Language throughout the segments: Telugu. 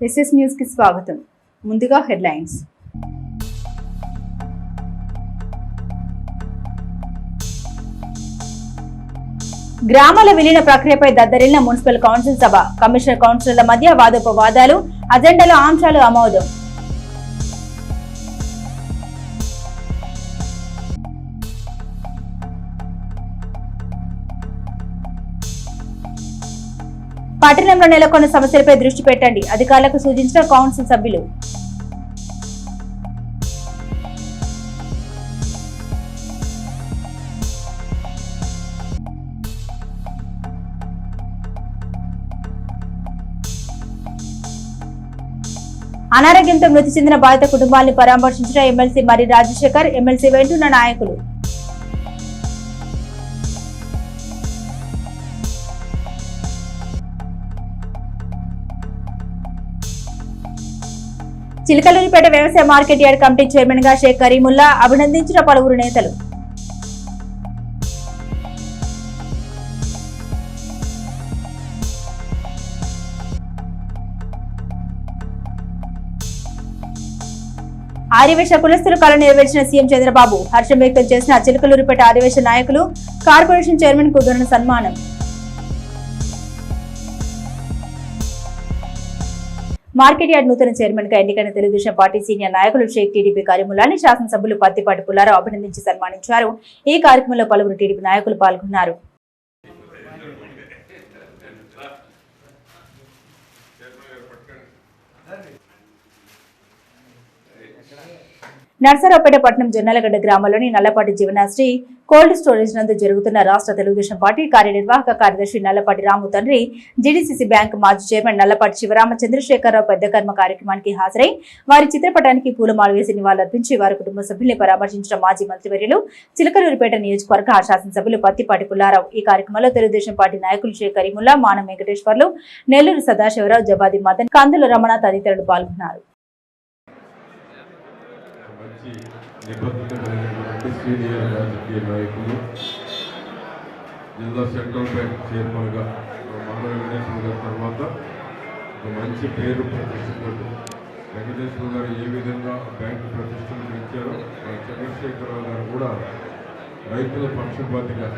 ఎస్ఎస్ న్యూస్ కి స్వాగతం. ముందుగా హెడ్లైన్స్. గ్రామాల విలీన ప్రక్రియపై దద్దరిల్లిన మున్సిపల్ కౌన్సిల్ సభ. కమిషనర్ కౌన్సిలర్ల మధ్య వాదోపవాదాలు. అజెండాలో అంశాలు ఆమోదం. పట్టణంలో నెలకొన్న సమస్యలపై దృష్టి పెట్టండి, అధికారులకు సూచించిన కౌన్సిల్ సభ్యులు. అనారోగ్యంతో మృతి చెందిన బాధిత కుటుంబాలను పరామర్శించిన ఎమ్మెల్సీ మరి రాజశేఖర్, ఎమ్మెల్సీ వెంటున్న నాయకులు. చిలకలూరిపేట వ్యవసాయ మార్కెట్ యార్డ్ కమిటీ చైర్మన్ గా షేక్ కరీముల్లా అభినందించిన పలువురు నేతలు. ఆర్యవేశ కులస్తుల కళ నెరవేర్చిన సీఎం చంద్రబాబు హర్షం వ్యక్తం చేసిన చిలకలూరిపేట ఆర్యవేశ నాయకులు. కార్పొరేషన్ చైర్మన్ కు ఘన సన్మానం. మార్కెట్ యార్డ్ నూతన చైర్మన్ గా ఎన్నికైన తెలుగుదేశం పార్టీ సీనియర్ నాయకులు షేక్ టీడీపీ కరీముల్లాని శాసనసభ్యులు పత్తిపాటి పుల్లారావు అభినందించి సన్మానించారు. ఈ కార్యక్రమంలో పలువురు టీడీపీ నాయకులు పాల్గొన్నారు. నర్సరావుపేట పట్టణం జొన్నలగడ్డ గ్రామంలోని నల్లపాటి జీవనాశ్రీ కోల్డ్ స్టోరేజ్ నందు జరుగుతున్న రాష్ట్ర తెలుగుదేశం పార్టీ కార్యనిర్వాహక కార్యదర్శి నల్లపాటి రాము తండ్రి, జీడీసీసీ బ్యాంక్ మాజీ చైర్మన్ నల్లపాటి శివరామ చంద్రశేఖరరావు పెద్ద కర్మ కార్యక్రమానికి హాజరై వారి చిత్రపటానికి పూలమాల వేసి నివాళులర్పించి వారి కుటుంబ సభ్యుల్ని పరామర్శించిన మాజీ మంత్రివర్యులు చిలకలూరిపేట నియోజకవర్గ శాసనసభ్యులు పత్తిపాటి పుల్లారావు. ఈ కార్యక్రమంలో తెలుగుదేశం పార్టీ నాయకులు షేక్ కరీముల్లా, మానం వెంకటేశ్వర్లు, నెల్లూరు సదాశివరావు, జబాది మదన్, కందుల రమణ తదితరులు పాల్గొన్నారు. సీనియర్ రాజకీయ నాయకులు, జిల్లా సెంట్రల్ బ్యాంక్ చైర్మన్గా మానవ వెంకటేశ్వర గారి తర్వాత ఒక మంచి పేరు ప్రతిష్టలు వెంకటేశ్వర గారు ఏ విధంగా బ్యాంకు ప్రతిష్టలు పెంచారో చంద్రశేఖరరావు గారు కూడా రైతుల పక్షపాతిగా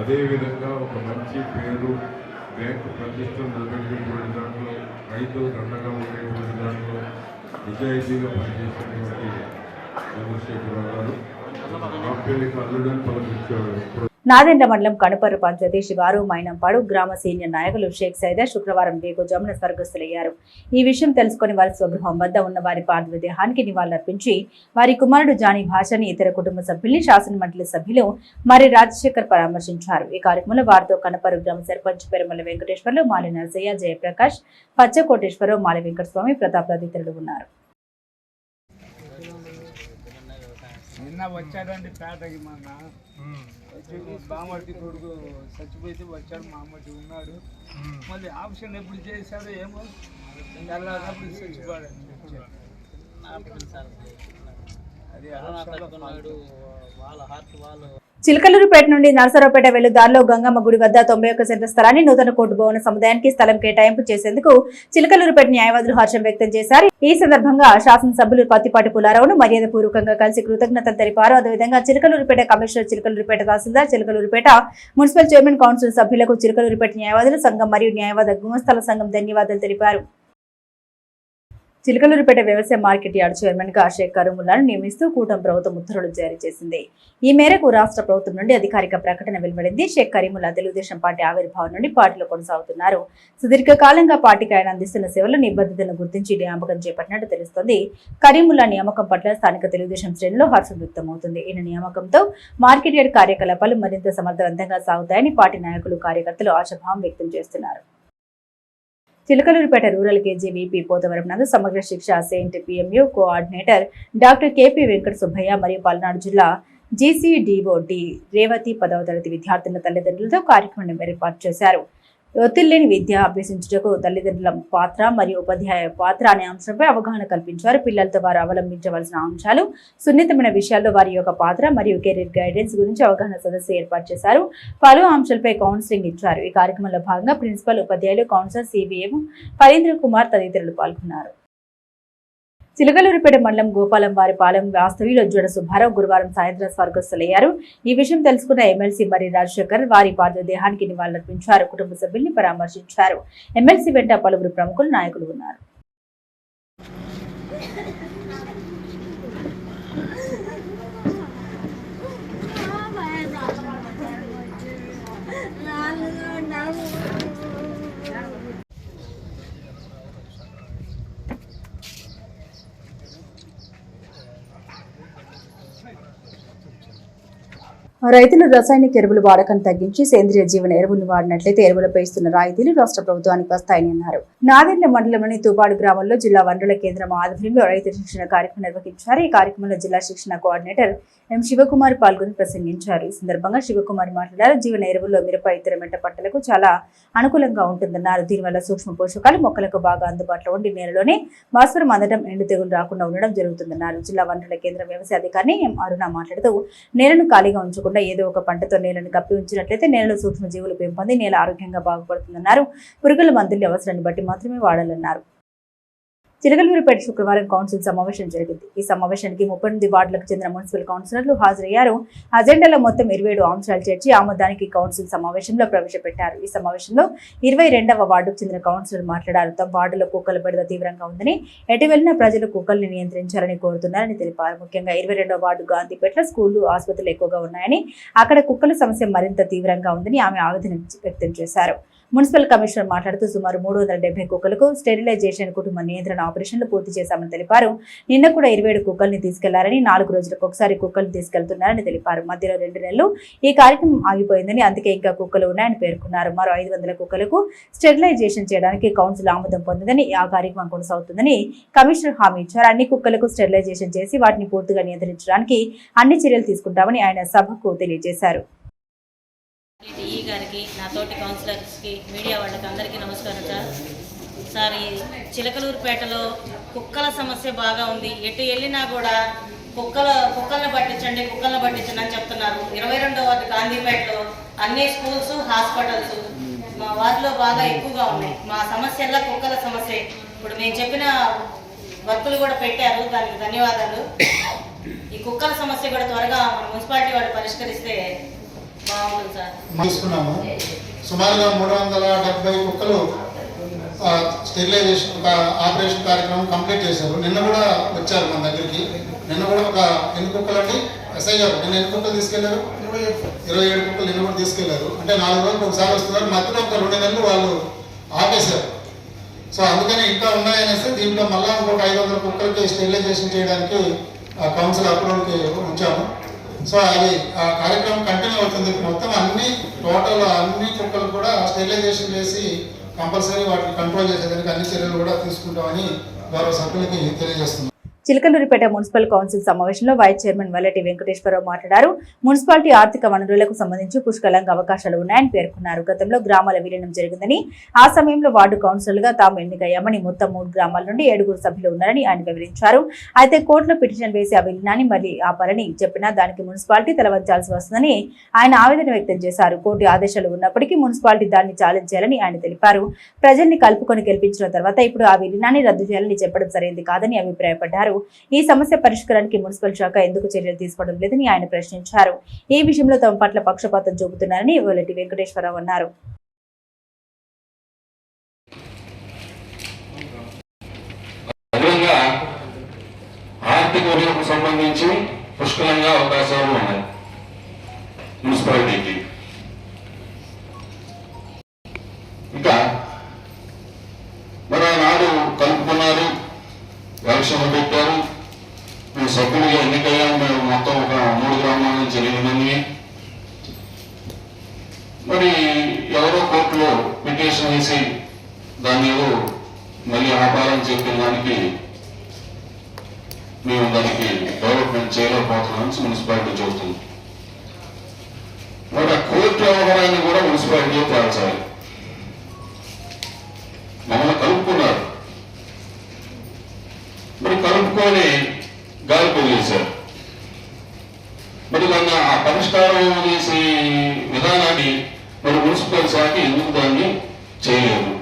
అదేవిధంగా ఒక మంచి పేరు బ్యాంకు ప్రతిష్టలు నిలబెట్టినటువంటి దాంట్లో రైతులకు అండగా ఉండేటువంటి దాంట్లో నిజాయితీగా పనిచేసినటువంటి చంద్రశేఖరరావు గారు నాదెండ్ల మండలం కనుపర్రు పంచాయతీ శివారు మైనంపాడు గ్రామ సీనియర్ నాయకులు షేక్ సైదా శుక్రవారం వేకుజామున స్వర్గస్థులయ్యారు. ఈ విషయం తెలుసుకుని వారి స్వగృహం వద్ద ఉన్న వారి పార్థివ దేహానికి నివాళులర్పించి వారి కుమారుడు జానీ భాషని, ఇతర కుటుంబ సభ్యుల్ని శాసనమండలి సభ్యులు మరి రాజశేఖర్ పరామర్శించారు. ఈ కార్యక్రమంలో వారితో కనపర్రు గ్రామ సర్పంచ్ పెరుమల వెంకటేశ్వర్లు, మాలి నరసయ్య, జయప్రకాష్, పచ్చకోటేశ్వరరావు, మాలి వెంకటస్వామి, ప్రతాప్ తదితరులు ఉన్నారు. నిన్న వచ్చాడండి పేటకి, మొన్న బామర్తి కొడుకు చచ్చిపోతే వచ్చాడు, మా అమ్మటి ఉన్నాడు. మళ్ళీ ఆప్షన్ ఎప్పుడు చేశాడో ఏమో, వెళ్ళాడప్పుడు చచ్చిపోయాడు. చిలకలూరుపేట నుండి నరసరావుపేట వెళ్లు దారిలో గంగమ్మ గుడి వద్ద 91 సెంట్ల స్థలాన్ని నూతన కోర్టు భవన సముదాయానికి స్థలం కేటాయింపు చేసేందుకు చిలకలూరుపేట న్యాయవాదులు హర్షం వ్యక్తం చేశారు. ఈ సందర్భంగా శాసనసభ్యులు పత్తిపాటి పుల్లారావును మర్యాద పూర్వకంగా కలిసి కృతజ్ఞతలు తెలిపారు. అదేవిధంగా చిలకలూరుపేట కమిషనర్, చిలకలూరుపేట తహసీల్దార్, చిలకలూరుపేట మున్సిపల్ చైర్మన్, కౌన్సిల్ సభ్యులకు చిలకలూరుపేట న్యాయవాదుల సంఘం మరియు న్యాయవాద గుమస్తల సంఘం ధన్యవాదాలు తెలిపారు. చిలకలూరిపేట వ్యవసాయ మార్కెట్ యార్డ్ చైర్మన్ గా షేక్ కరీముల్లాను నియమిస్తూ కూటమి ప్రభుత్వం ఉత్తర్వులు జారీ చేసింది. ఈ మేరకు రాష్ట్ర ప్రభుత్వం నుండి అధికారిక ప్రకటన వెలువడింది. షేక్ కరీముల్లా తెలుగుదేశం పార్టీ ఆవిర్భావం నుండి పార్టీలో కొనసాగుతున్నారు. సుదీర్ఘకాలంగా పార్టీకి ఆయన అందిస్తున్న సేవలు, నిబద్ధతను గుర్తించి నియామకం చేపట్టినట్టు తెలుస్తోంది. కరీముల్లా నియామకం పట్ల స్థానిక తెలుగుదేశం శ్రేణుల్లో హర్షం వ్యక్తమవుతుంది. ఈయన నియామకంతో మార్కెట్ యార్డ్ కార్యకలాపాలు మరింత సమర్థవంతంగా సాగుతాయని పార్టీ నాయకులు, కార్యకర్తలు ఆశాభావం వ్యక్తం చేస్తున్నారు. చిలకలూరిపేట రూరల్ కేజీవీపీ పోతవరం నందు సమగ్ర శిక్ష Saint PMU coordinator doctor KP Venkata Subbaiah మరియు పల్నాడు జిల్లా జీసీడీఓ డి రేవతి 10వ తరగతి విద్యార్థుల తల్లిదండ్రులతో కార్యక్రమం ఏర్పాటు చేశారు. ఒత్తిడిలేని విద్య అభ్యసించుటకు తల్లిదండ్రుల పాత్ర మరియు ఉపాధ్యాయ పాత్ర అనే అంశంపై అవగాహన కల్పించారు. పిల్లలతో వారు అవలంబించవలసిన అంశాలు, సున్నితమైన విషయాల్లో వారి యొక్క పాత్ర మరియు కెరీర్ గైడెన్స్ గురించి అవగాహన సదస్సు ఏర్పాటు చేశారు. పలు అంశాలపై కౌన్సిలింగ్ ఇచ్చారు. ఈ కార్యక్రమంలో భాగంగా ప్రిన్సిపల్, ఉపాధ్యాయులు, కౌన్సిలర్, సిబిఎం ఫరీంద్ర కుమార్ తదితరులు పాల్గొన్నారు. చిలకలూరిపేట మండలం గోపాలంవారిపాలెం వాస్తవ్యులు జొడ సుబ్బారావు గురువారం సాయంత్రం స్వర్గస్థులయ్యారు. ఈ విషయం తెలుసుకున్న ఎమ్మెల్సీ మరి రాజశేఖర్ వారి పార్థివదేహానికి నివాళులర్పించారు. కుటుంబ సభ్యుల్ని పరామర్శించారు. ఎమ్మెల్సీ వెంట పలువురు ప్రముఖులు, నాయకులు ఉన్నారు. రైతులు రసాయనిక ఎరువుల వాడకాన్ని తగ్గించి సేంద్రియ జీవన ఎరువులను వాడినట్లయితే ఎరువులపై ఇస్తున్న రాయితీలు రాష్ట్ర ప్రభుత్వానికి వస్తాయని అన్నారు. నాదెండ్ల మండలంలోని తుబాడు గ్రామంలో జిల్లా వనరుల కేంద్రం ఆధ్వర్యంలో రైతు శిక్షణ కార్యక్రమం నిర్వహించారు. ఈ కార్యక్రమంలో జిల్లా శిక్షణ కోఆర్డినేటర్ ఎం శివకుమార్ పాల్గొని ప్రసంగించారు. ఈ సందర్భంగా శివకుమార్ మాట్లాడారు. జీవన ఎరువుల్లో మిరప, ఇతర మెట్ట పంటలకు చాలా అనుకూలంగా ఉంటుందన్నారు. దీనివల్ల సూక్ష్మ పోషకాలు మొక్కలకు బాగా అందుబాటులో ఉండి నేలలోనే భాస్వరం అందడం, ఎండు తెగులు రాకుండా ఉండడం జరుగుతుందన్నారు. జిల్లా వనరుల కేంద్ర వ్యవసాయ అధికారిని ఎం అరుణ మాట్లాడుతూ నేలను ఖాళీగా ఉంచకుండా ఏదో ఒక పంటతో నేలను కప్పి ఉంచినట్లయితే నేలలో సూక్ష్మ జీవులు పెంపొంది నేల ఆరోగ్యంగా బాగుపడుతుందన్నారు. పురుగుల మందుల అవసరాన్ని బట్టి మాత్రమే వాడాలన్నారు. చిలకలూరిపేట శుక్రవారం కౌన్సిల్ సమావేశం జరిగింది. ఈ సమావేశానికి 38 వార్డులకు చెందిన మున్సిపల్ కౌన్సిలర్లు హాజరయ్యారు. అజెండాలో మొత్తం 27 అంశాలు చేర్చి ఆమోదానికి కౌన్సిల్ సమావేశంలో ప్రవేశపెట్టారు. ఈ సమావేశంలో 22వ వార్డుకు చెందిన కౌన్సిలర్ మాట్లాడారు. తమ వార్డులో కుక్కల బెడద తీవ్రంగా ఉందని, ఎటు వెళ్లినా ప్రజలు కుక్కల్ని నియంత్రించాలని కోరుతున్నారని తెలిపారు. ముఖ్యంగా 22వ వార్డు గాంధీపేటలో స్కూళ్లు, ఆసుపత్రులు ఎక్కువగా ఉన్నాయని, అక్కడ కుక్కల సమస్య మరింత తీవ్రంగా ఉందని ఆమె ఆవేదన వ్యక్తం చేశారు. మున్సిపల్ కమిషనర్ మాట్లాడుతూ సుమారు 370 కుక్కలకు స్టెరిలైజేషన్, కుటుంబ నియంత్రణ ఆపరేషన్లు పూర్తి చేశామని తెలిపారు. నిన్న కూడా 27 కుక్కల్ని తీసుకెళ్లారని, 4 రోజులకు ఒకసారి కుక్కల్ని తీసుకెళ్తున్నారని తెలిపారు. మధ్యలో 2 నెలలు ఈ కార్యక్రమం ఆగిపోయిందని, అందుకే ఇంకా కుక్కలు ఉన్నాయని పేర్కొన్నారు. మరో 500 కుక్కలకు స్టెరిలైజేషన్ చేయడానికి కౌన్సిల్ ఆమోదం పొందిందని, ఆ కార్యక్రమం కొనసాగుతుందని కమిషనర్ హామీ ఇచ్చారు. అన్ని కుక్కలకు స్టెరిలైజేషన్ చేసి వాటిని పూర్తిగా నియంత్రించడానికి అన్ని చర్యలు తీసుకుంటామని ఆయన సభకు తెలియజేశారు. టీఈ గారికి, నా తోటి కౌన్సిలర్స్కి, మీడియా వాళ్ళకి అందరికీ నమస్కారం సార్. ఈ చిలకలూరుపేటలో కుక్కల సమస్య బాగా ఉంది. ఎటు వెళ్ళినా కూడా కుక్కలను పట్టించండి అని చెప్తున్నారు. 22వ వార్డు గాంధీపేటలో అన్ని స్కూల్స్, హాస్పిటల్స్ మా వార్డులో బాగా ఎక్కువగా ఉన్నాయి. మా సమస్యల్లో కుక్కల సమస్య. ఇప్పుడు మేము చెప్పిన వర్కులు కూడా పెట్టారు, దానికి ధన్యవాదాలు. ఈ కుక్కల సమస్య కూడా త్వరగా మన మున్సిపాలిటీ వాళ్ళు పరిష్కరిస్తే తీసుకున్నాము. సుమారుగా 370 కుక్కలు స్టెరిలైజేషన్ ఆపరేషన్ కార్యక్రమం కంప్లీట్ చేశారు. నిన్న కూడా వచ్చారు మన దగ్గరికి. నిన్న కూడా ఒక 8 కుక్కలు అండి ఎస్ఐ గారు నిన్న 8 కుక్కలు తీసుకెళ్లారు. 27 కుక్కలు నిన్న కూడా తీసుకెళ్లారు. అంటే 4 రోజులకు ఒకసారి వస్తున్నారు. మధ్యలో ఒక 2 నెలలు వాళ్ళు ఆపేశారు. సో అందుకని ఇంకా ఉన్నాయనేసి దీంట్లో మళ్ళా ఇంకొక 500 కుక్కలకి స్టెరిలైజేషన్ చేయడానికి కౌన్సిల్ అప్రూవల్కి ఉంచాము. సో అది ఆ కార్యక్రమం కంటిన్యూ అవుతుంది. మొత్తం టోటల్ అన్ని కుక్కలు కూడా స్టెరిలైజేషన్ చేసి కంపల్సరీ వాటిని కంట్రోల్ చేసేదానికి అన్ని చర్యలు కూడా తీసుకుంటామని గౌరవ సభ్యులకి తెలియజేస్తున్నాం. చిలకలూరిపేట మున్సిపల్ కౌన్సిల్ సమావేశంలో వైస్ చైర్మన్ వల్లటి వెంకటేశ్వరరావు మాట్లాడారు. మున్సిపాలిటీ ఆర్థిక వనరులకు సంబంధించి పుష్కలంగా అవకాశాలు ఉన్నాయని పేర్కొన్నారు. గతంలో గ్రామాల విలీనం జరిగిందని, ఆ సమయంలో వార్డు కౌన్సిలర్గా తాము ఎన్నికయ్యామని, మొత్తం 3 గ్రామాల నుండి 7 సభ్యులు ఉన్నారని ఆయన వివరించారు. అయితే కోర్టులో పిటిషన్ వేసి ఆ విలీనాన్ని మళ్లీ ఆపాలని చెప్పినా దానికి మున్సిపాలిటీ తలవంచాల్సి వస్తుందని ఆయన ఆవేదన వ్యక్తం చేశారు. కోర్టు ఆదేశాలు ఉన్నప్పటికీ మున్సిపాలిటీ దాన్ని ఛాలెంజ్ చేయాలని ఆయన తెలిపారు. ప్రజల్ని కలుపుకొని గెలిపించిన తర్వాత ఇప్పుడు ఆ విలీనాన్ని రద్దు చేయాలని చెప్పడం సరైనది కాదని అభిప్రాయపడ్డారు. ఈ సమస్య పరిష్కారానికి మున్సిపల్ శాఖ ఎందుకు చర్యలు తీసుకోవడం లేదని ఆయన ప్రశ్నించారు. ఈ విషయంలో తమ పట్ల పక్షపాతం చూపుతున్నారని వల్లటి వెంకటేశ్వరరావు అన్నారు. ఆర్థిక వనరులకు సంబంధించి పుష్కలంగా అవకాశాలు ఉన్నాయి మున్సిపాలిటీకి. ఇంకా మరి నాడు కలుపుకున్నారు, ఎలక్షన్లు పెట్టారు. మేము సభ్యులుగా ఎన్నికయ్యాము. మేము మొత్తం ఒక 3 గ్రామాల నుంచి 8 మంది. మరి ఎవరో కోర్టులో పిటిషన్ వేసి దాన్ని మళ్ళీ ఆపాలని చెప్పిన దానికి మేము దానికి డెవలప్మెంట్ చేయలేకపోతున్నామని మున్సిపాలిటీ చెబుతుంది. మరి ఆ కోర్టు వ్యవహారాన్ని కూడా మున్సిపాలిటీ తేల్చాలి. పరిష్కారం చేసే విధానాన్ని మరి మున్సిపల్ శాఖ ఎందుకు దాన్ని చేయలేదు?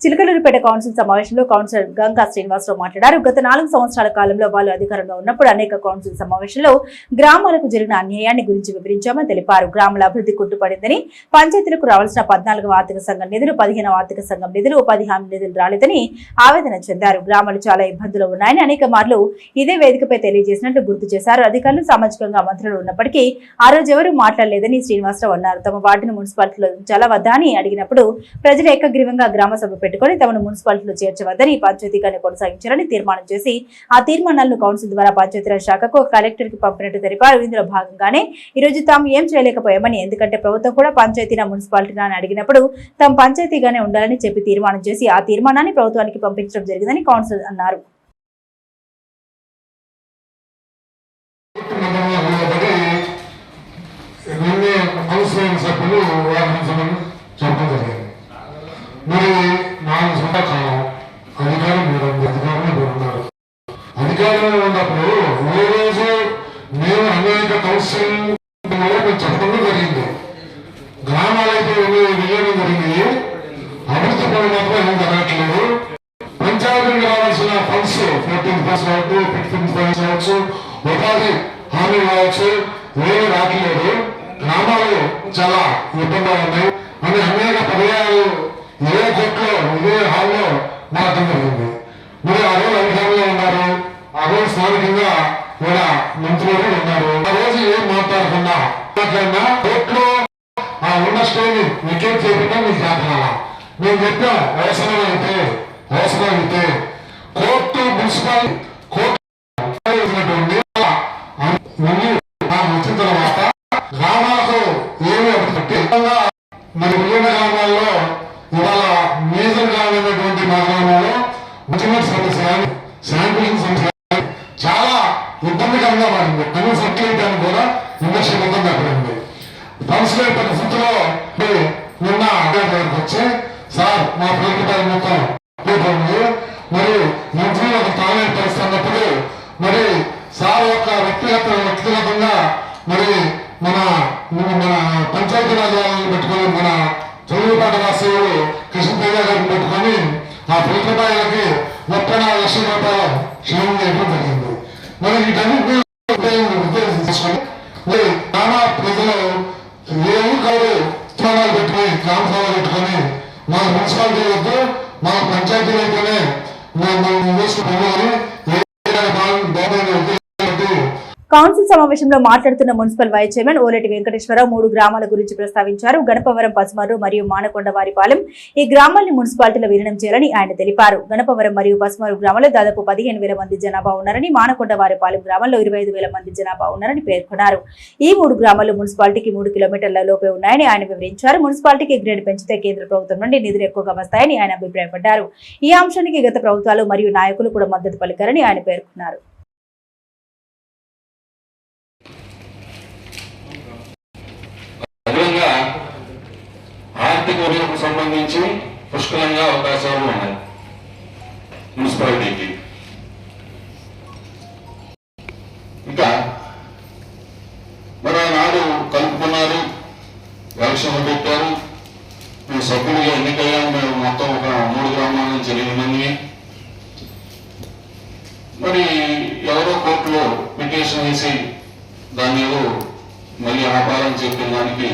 చిలకలూరిపేట కౌన్సిల్ సమావేశంలో కౌన్సిలర్ గంగా శ్రీనివాసరావు మాట్లాడారు. గత 4 సంవత్సరాల కాలంలో వాళ్ళు అధికారంలో ఉన్నప్పుడు అనేక కౌన్సిల్ సమావేశంలో గ్రామాలకు జరిగిన అన్యాయాన్ని గురించి వివరించామని తెలిపారు. గ్రామాల అభివృద్ధి కుంటుపడిందని, పంచాయతీలకు రావాల్సిన 14వ ఆర్థిక సంఘం నిధులు, 15వ ఆర్థిక సంఘం నిధులు, 10 హామీ నిధులు రాలేదని ఆవేదన చెందారు. గ్రామాలు చాలా ఇబ్బందులు ఉన్నాయని అనేక మార్లు ఇదే వేదికపై తెలియజేసినట్లు గుర్తు చేశారు. అధికారులు సామాజికంగా మంత్రులు ఉన్నప్పటికీ ఆ రోజు ఎవరూ మాట్లాడలేదని శ్రీనివాసరావు అన్నారు. తమ వార్డును మున్సిపాలిటీలో ఉంచాలా వద్దా అని అడిగినప్పుడు ప్రజలు ఏకగ్రీవంగా గ్రామ సభ పెట్టుకుని తమను మున్సిపాలిటీలో చేర్చవద్దని, పంచాయతీగానే కొనసాగించాలని తీర్మానం చేసి ఆ తీర్మానాలను కౌన్సిల్ ద్వారా పంచాయతీరాజ్ శాఖకు కలెక్టర్ కి పంపినట్టు తెలిపారు. ఇందులో భాగంగానే ఈ రోజు తాము ఏం చేయలేకపోయామని, ఎందుకంటే ప్రభుత్వం కూడా పంచాయతీనా మున్సిపాలిటీనా అని అడిగినప్పుడు తాము పంచాయతీగానే ఉండాలని చెప్పి తీర్మానం చేసి ఆ తీర్మానాన్ని ప్రభుత్వానికి పంపించడం జరిగిందని కౌన్సిల్ అన్నారు. మరి 4 సంవత్సరాలు అధికారం ఉన్నారు. అధికారంలో ఉన్నప్పుడు ఏ రోజు మేము అనేక కౌన్సిల్ చెప్పడం జరిగింది. గ్రామాలైతే విజయడం జరిగింది. అభివృద్ధి పనులు మాత్రం ఏం జరగట్లేదు. పంచాయతీకి రావాల్సిన ఫండ్స్ 14 ఫండ్స్ కావచ్చు, 15 ఫండ్స్ కావచ్చు, ఉపాధి హామీ కావచ్చు, ఏమీ రావట్లేదు. గ్రామాలు చాలా ఇబ్బందిగా ఉన్నాయి అని అనేక పర్యాయాలు ఇదే కోర్టులో ఇదే హాల్లో మాట్లాడటం జరిగింది. మరి ఆ రోజు అధికారంలో ఉన్నారు, ఆ రోజు స్థానికంగా కూడా మంత్రులు ఉన్నారు. ఆ రోజు ఏం మాట్లాడుతున్నా కోర్టులో ఆ ఉన్న స్టేని వికెట్ చేయకుండా మీకు చేస్తున్నారా? మేము చెప్పాం అవసరమైతే కోర్టు మున్సిపల్ కోర్టు వచ్చిన తర్వాత గ్రామాలకు ఏమి అభివృద్ధి మరి విలీన గ్రామాల్లో ఇవాళ మేజర్ కావాలన్నటువంటి మా గ్రామంలో ముఖ్యమంత్రి సమస్య శానిటేషన్ సమస్య చాలా ఇబ్బందికరంగా మారింది. కనీసం సర్టిఫికేట్ కూడా ఇండస్ట్రీ మొత్తం పెట్టింది. ఫండ్స్ లేని పరిస్థితుల్లో నిన్న దగ్గరకు వచ్చి సార్ మా ప్రభుత్వాలు మొత్తం మరి మంత్రులు ఒక తాళేని పరిస్థితి అన్నప్పుడు మరి సార్ యొక్క వ్యక్తిగతంగా మరి మన పంచాయతీరాజ్ వాళ్ళని పెట్టుకొని మన చదువుపాట వాసీయులు కృష్ణతేజ గారిని పెట్టుకొని ఆ ప్రభుత్వాలకి 34 లక్షల రూపాయలు క్షేమం చేయడం జరిగింది. మరి వీటన్నిటిని తీసుకొని గ్రామ ప్రజలు ఏ కాదు స్థానాలు పెట్టుకొని గ్రామ సభలు పెట్టుకొని మా మున్సిపాలిటీ వద్దు మా పంచాయతీలు అయితేనే వేసుకుని కౌన్సిల్ సమావేశంలో మాట్లాడుతున్న municipal vice chairman Oleti Venkateswararao 3 గ్రామాల గురించి ప్రస్తావించారు. గణపవరం, పసుమర్రు మరియు మానకొండవారిపాలెం ఈ గ్రామాల్ని మున్సిపాలిటీలో విలీనం చేయాలని ఆయన తెలిపారు. గణపవరం మరియు పసుమర్రు గ్రామంలో దాదాపు 15,000 మంది జనాభా ఉన్నారని, మానకొండవారిపాలెం గ్రామంలో 25,000 మంది జనాభా ఉన్నారని పేర్కొన్నారు. ఈ 3 గ్రామాలు మున్సిపాలిటీకి 3 కిలోమీటర్ల లోపే ఉన్నాయని ఆయన వివరించారు. మున్సిపాలిటీకి గ్రేడ్ పెంచితే కేంద్ర ప్రభుత్వం నుండి నిధులు ఎక్కువగా వస్తాయని ఆయన అభిప్రాయపడ్డారు. ఈ అంశానికి గత ప్రభుత్వాలు మరియు నాయకులు కూడా మద్దతు పలికారని ఆయన పేర్కొన్నారు. ఆర్థిక వనరులకు సంబంధించి పుష్కలంగా అవకాశాలు ఉన్నాయి మున్సిపాలిటీకి. ఇంకా మరి నాడు కలుపుకున్నారు, ఎలక్షన్లు పెట్టారు, మేము సభ్యులుగా ఎన్నికయ్యాము. మేము మొత్తం ఒక 3 గ్రామాల నుంచి 8 మంది. మరి ఎవరో కోర్టులో పిటిషన్ వేసి దాన్ని ఏదో మళ్ళీ ఆపాలని చెప్పిన దానికి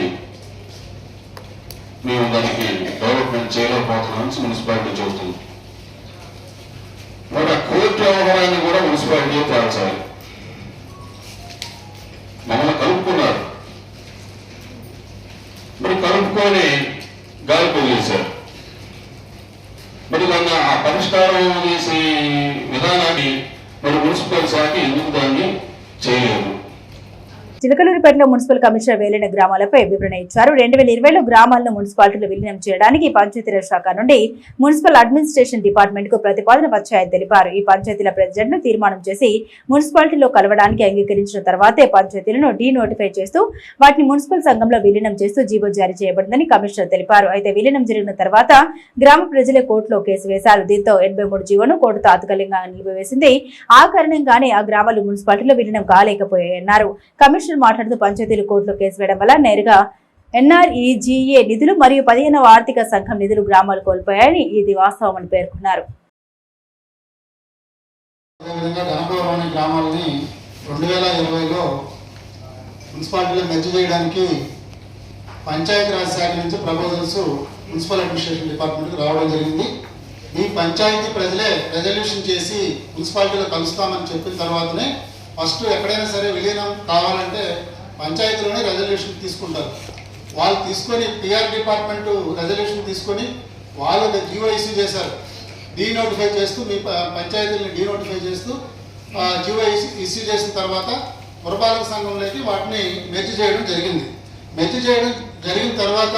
మేము దానికి డెవలప్మెంట్ చేయలేకపోతున్నామని మున్సిపాలిటీ చెబుతుంది. మరి ఆ కోర్టు వ్యవహారాన్ని కూడా మున్సిపాలిటీ తేల్చాలి. మమ్మల్ని కలుపుకున్నారు, మరి కలుపుకొని గాలి పోగేశారు. మరి దాన్ని ఆ పరిష్కారం చేసే విధానాన్ని మరి మున్సిపల్ శాఖ ఎందుకు దాన్ని చేయలేదు? చిలకలూరిపేటలో మున్సిపల్ కమిషనర్ వేలిన గ్రామాలపై వివరణ ఇచ్చారు. 2020లో గ్రామాలను మున్సిపాలిటీలో విలీనం చేయడానికి పంచాయతీరాజ్ శాఖ నుండి మున్సిపల్ అడ్మినిస్ట్రేషన్ డిపార్ట్మెంట్ కు ప్రతిపాదన వచ్చాయని తెలిపారు. ఈ పంచాయతీల ప్రెసిడెంట్లు తీర్మానం చేసి మున్సిపాలిటీలో కలవడానికి అంగీకరించిన తర్వాతే పంచాయతీలను డీనోటిఫై చేస్తూ వాటిని మున్సిపల్ సంఘంలో విలీనం చేస్తూ జీవో జారీ చేయబడిందని కమిషనర్ తెలిపారు. అయితే విలీనం జరిగిన తర్వాత గ్రామ ప్రజలే కోర్టులో కేసు వేశారు. దీంతో 83 జీవోను కోర్టు తాత్కాలికంగా నిలిపివేసింది. ఆ కారణంగానే ఆ గ్రామాలు మున్సిపాలిటీలో విలీనం కాలేకపోయాయన్నారు. కమిషనర్ కమిషనర్ మాట్లాడుతూ పంచాయతీలు కోర్టులో కేసు వేయడం వల్ల నేరుగా NREGA నిధులు మరియు 15వ ఆర్థిక సంఘం నిధులు గ్రామాలు కోల్పోయాయని ఇది వాస్తవమని పేర్కొన్నారు. అదేవిధంగా గణపవరం గ్రామాలని 2020లో మున్సిపాలిటీలో మెర్జ్ చేయడానికి పంచాయతీరాజ్ శాఖ నుంచి ప్రపోజల్స్ మున్సిపల్ అడ్మినిస్ట్రేషన్ డిపార్ట్మెంట్కి రావడం జరిగింది. ఈ పంచాయతీ ప్రజలే రెజల్యూషన్ చేసి మున్సిపాలిటీలో కలుస్తామని చెప్పిన తర్వాతనే ఫస్ట్ ఎక్కడైనా సరే విలీనం కావాలంటే పంచాయతీలోనే రెజల్యూషన్ తీసుకుంటారు. వాళ్ళు తీసుకొని PR డిపార్ట్మెంట్ రెజల్యూషన్ తీసుకొని వాళ్ళు జీవో ఇష్యూ చేశారు. డీనోటిఫై చేస్తూ మీ పంచాయతీలను డీనోటిఫై చేస్తూ జీవో ఇష్యూ చేసిన తర్వాత పురపాలక సంఘంలోకి వాటిని మెర్జ్ చేయడం జరిగింది. మెర్జ్ చేయడం జరిగిన తర్వాత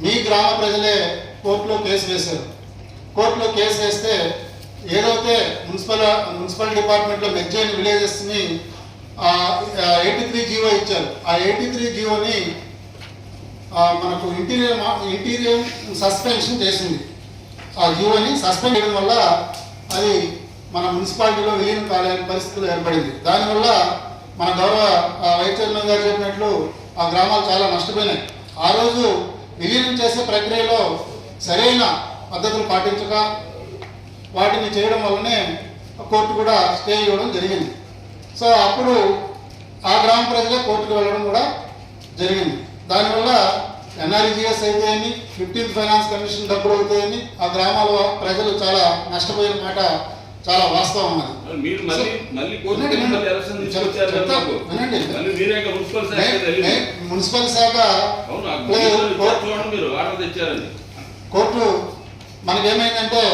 మీ గ్రామ ప్రజలే కోర్టులో కేసు వేశారు. కోర్టులో కేసు వేస్తే ఏదైతే మున్సిపల్ డిపార్ట్మెంట్లో మెర్జ్ అయిన విలేజెస్ని 83 జీవో ఇచ్చారు. ఆ 83 జీవోని మనకు ఇంటీరియర్ సస్పెన్షన్ చేసింది. ఆ జీవోని సస్పెండ్ చేయడం వల్ల అది మన మున్సిపాలిటీలో విలీనం కాలేని పరిస్థితులు ఏర్పడింది. దానివల్ల మన గౌరవ వైస్ చైర్మన్ గారు చెప్పినట్లు ఆ గ్రామాలు చాలా నష్టపోయినాయి. ఆ రోజు విలీనం చేసే ప్రక్రియలో సరైన పద్ధతులు పాటించక వాటిని చేయడం వల్లనే కోర్టు కూడా స్టే ఇవ్వడం జరిగింది. సో అప్పుడు ఆ గ్రామ ప్రజలే కోర్టుకు వెళ్ళడం కూడా జరిగింది. దానివల్ల NREGS అయితేని 15th ఫైనాన్స్ కమిషన్ డబ్బులు అవుతాయని ఆ గ్రామాల ప్రజలు చాలా నష్టపోయిన మాట చాలా వాస్తవం అన్నది. మున్సిపల్ శాఖ కోర్టు మనకేమైందంటే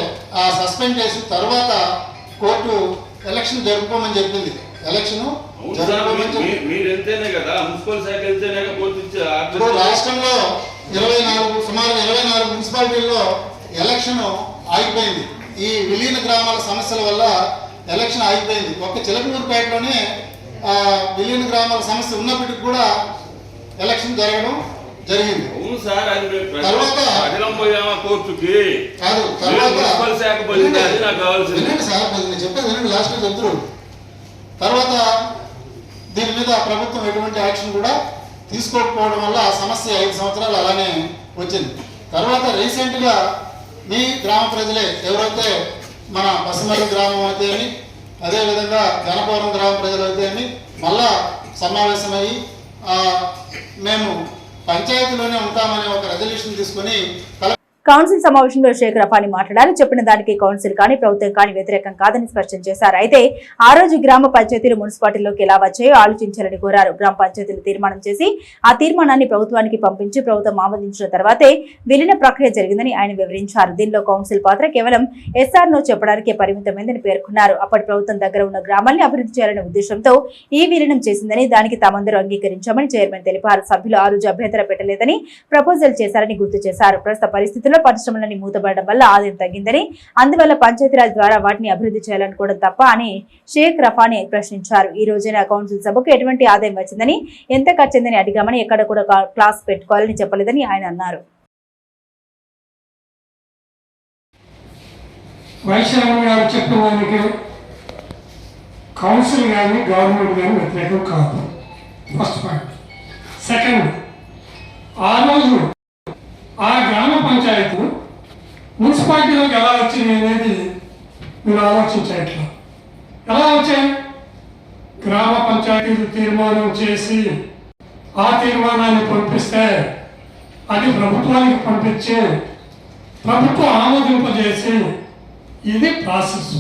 ఆ సస్పెండ్ చేసిన తర్వాత కోర్టు ఎలక్షన్ జరుపుకోమని చెప్పింది. ఎలక్షన్ ఇప్పుడు రాష్ట్రంలో సుమారు 24 మున్సిపాలిటీల్లో ఎలక్షన్ ఆగిపోయింది. ఈ విలీన గ్రామాల సమస్యల వల్ల ఎలక్షన్ ఆగిపోయింది. ఒక్క చిలకలూరుపేటలోనే విలీన గ్రామాల సమస్య ఉన్నప్పటికీ కూడా ఎలక్షన్ జరగడం జరిగింది. తర్వాత లాస్ట్ చెప్తారు. తర్వాత దీని మీద ప్రభుత్వం ఎటువంటి యాక్షన్ కూడా తీసుకోకపోవడం వల్ల ఆ సమస్య 5 సంవత్సరాలు అలానే వచ్చింది. తర్వాత రీసెంట్గా మీ గ్రామ ప్రజలే ఎవరైతే మన పసుమర్రి గ్రామం అయితే అని అదేవిధంగా గణపవరం గ్రామ ప్రజలు అయితే అని మళ్ళా సమావేశమయ్యి మేము పంచాయతీలోనే ఉంటామని ఒక రెజల్యూషన్ తీసుకొని కౌన్సిల్ సమావేశంలో షేక్ రఫాని మాట్లాడారు. చెప్పిన దానికి కౌన్సిల్ కానీ ప్రభుత్వం కానీ వ్యతిరేకం కాదని స్పష్టం చేశారు. అయితే ఆ రోజు గ్రామ పంచాయతీలు మున్సిపాలిటీలోకి ఎలా వచ్చాయో ఆలోచించాలని కోరారు. గ్రామ పంచాయతీలు తీర్మానం చేసి ఆ తీర్మానాన్ని ప్రభుత్వానికి పంపించి ప్రభుత్వం ఆమోదించిన తర్వాతే విలీన ప్రక్రియ జరిగిందని ఆయన వివరించారు. దీనిలో కౌన్సిల్ పాత్ర కేవలం SRనో చెప్పడానికే పరిమితమైందని పేర్కొన్నారు. అప్పటి ప్రభుత్వం దగ్గర ఉన్న గ్రామాల్ని అభివృద్ధి చేయాలనే ఉద్దేశంతో ఈ విలీనం చేసిందని దానికి తామందరూ అంగీకరించామని చైర్మన్ తెలిపారు. సభ్యులు ఆ రోజు అభ్యంతర పెట్టలేదని ప్రపోజల్ చేశారని గుర్తు చేశారు. ప్రస్తుత పరిస్థితుల్లో పరిశ్రమలన్నీ మూతపడడం వల్ల ఆదాయం తగ్గిందని అందువల్ల పంచాయతీరాజ్ ద్వారా వాటిని అభివృద్ధి చేయాలనుకోవడం తప్ప అని షేక్ రఫాని ప్రశ్నించారు. ఈ రోజున కౌన్సిల్ సభకు ఎటువంటి ఆదాయం వచ్చిందని ఎంత ఖర్చిందని అడిగామని ఎక్కడ కూడా క్లాస్ పెట్టుకోవాలని చెప్పలేదని ఆయన అన్నారు. వైశ్రామ్ గారు చెప్పిన దానికి కౌన్సిల్ కానీ గవర్నమెంట్ కానీ వ్యతిరేకం కాదు. First point. సెకండ్, ఆ రోజు ఆ గ్రామ పంచాయతీ మున్సిపాలిటీలోకి ఎలా వచ్చింది అనేది మీరు ఆలోచించేట్లా. ఎలా వచ్చాయి? గ్రామ పంచాయతీలు తీర్మానం చేసి ఆ తీర్మానాన్ని పంపిస్తే అది ప్రభుత్వానికి పంపించి ప్రభుత్వం ఆమోదింపజేసి ఇది ప్రాసెస్.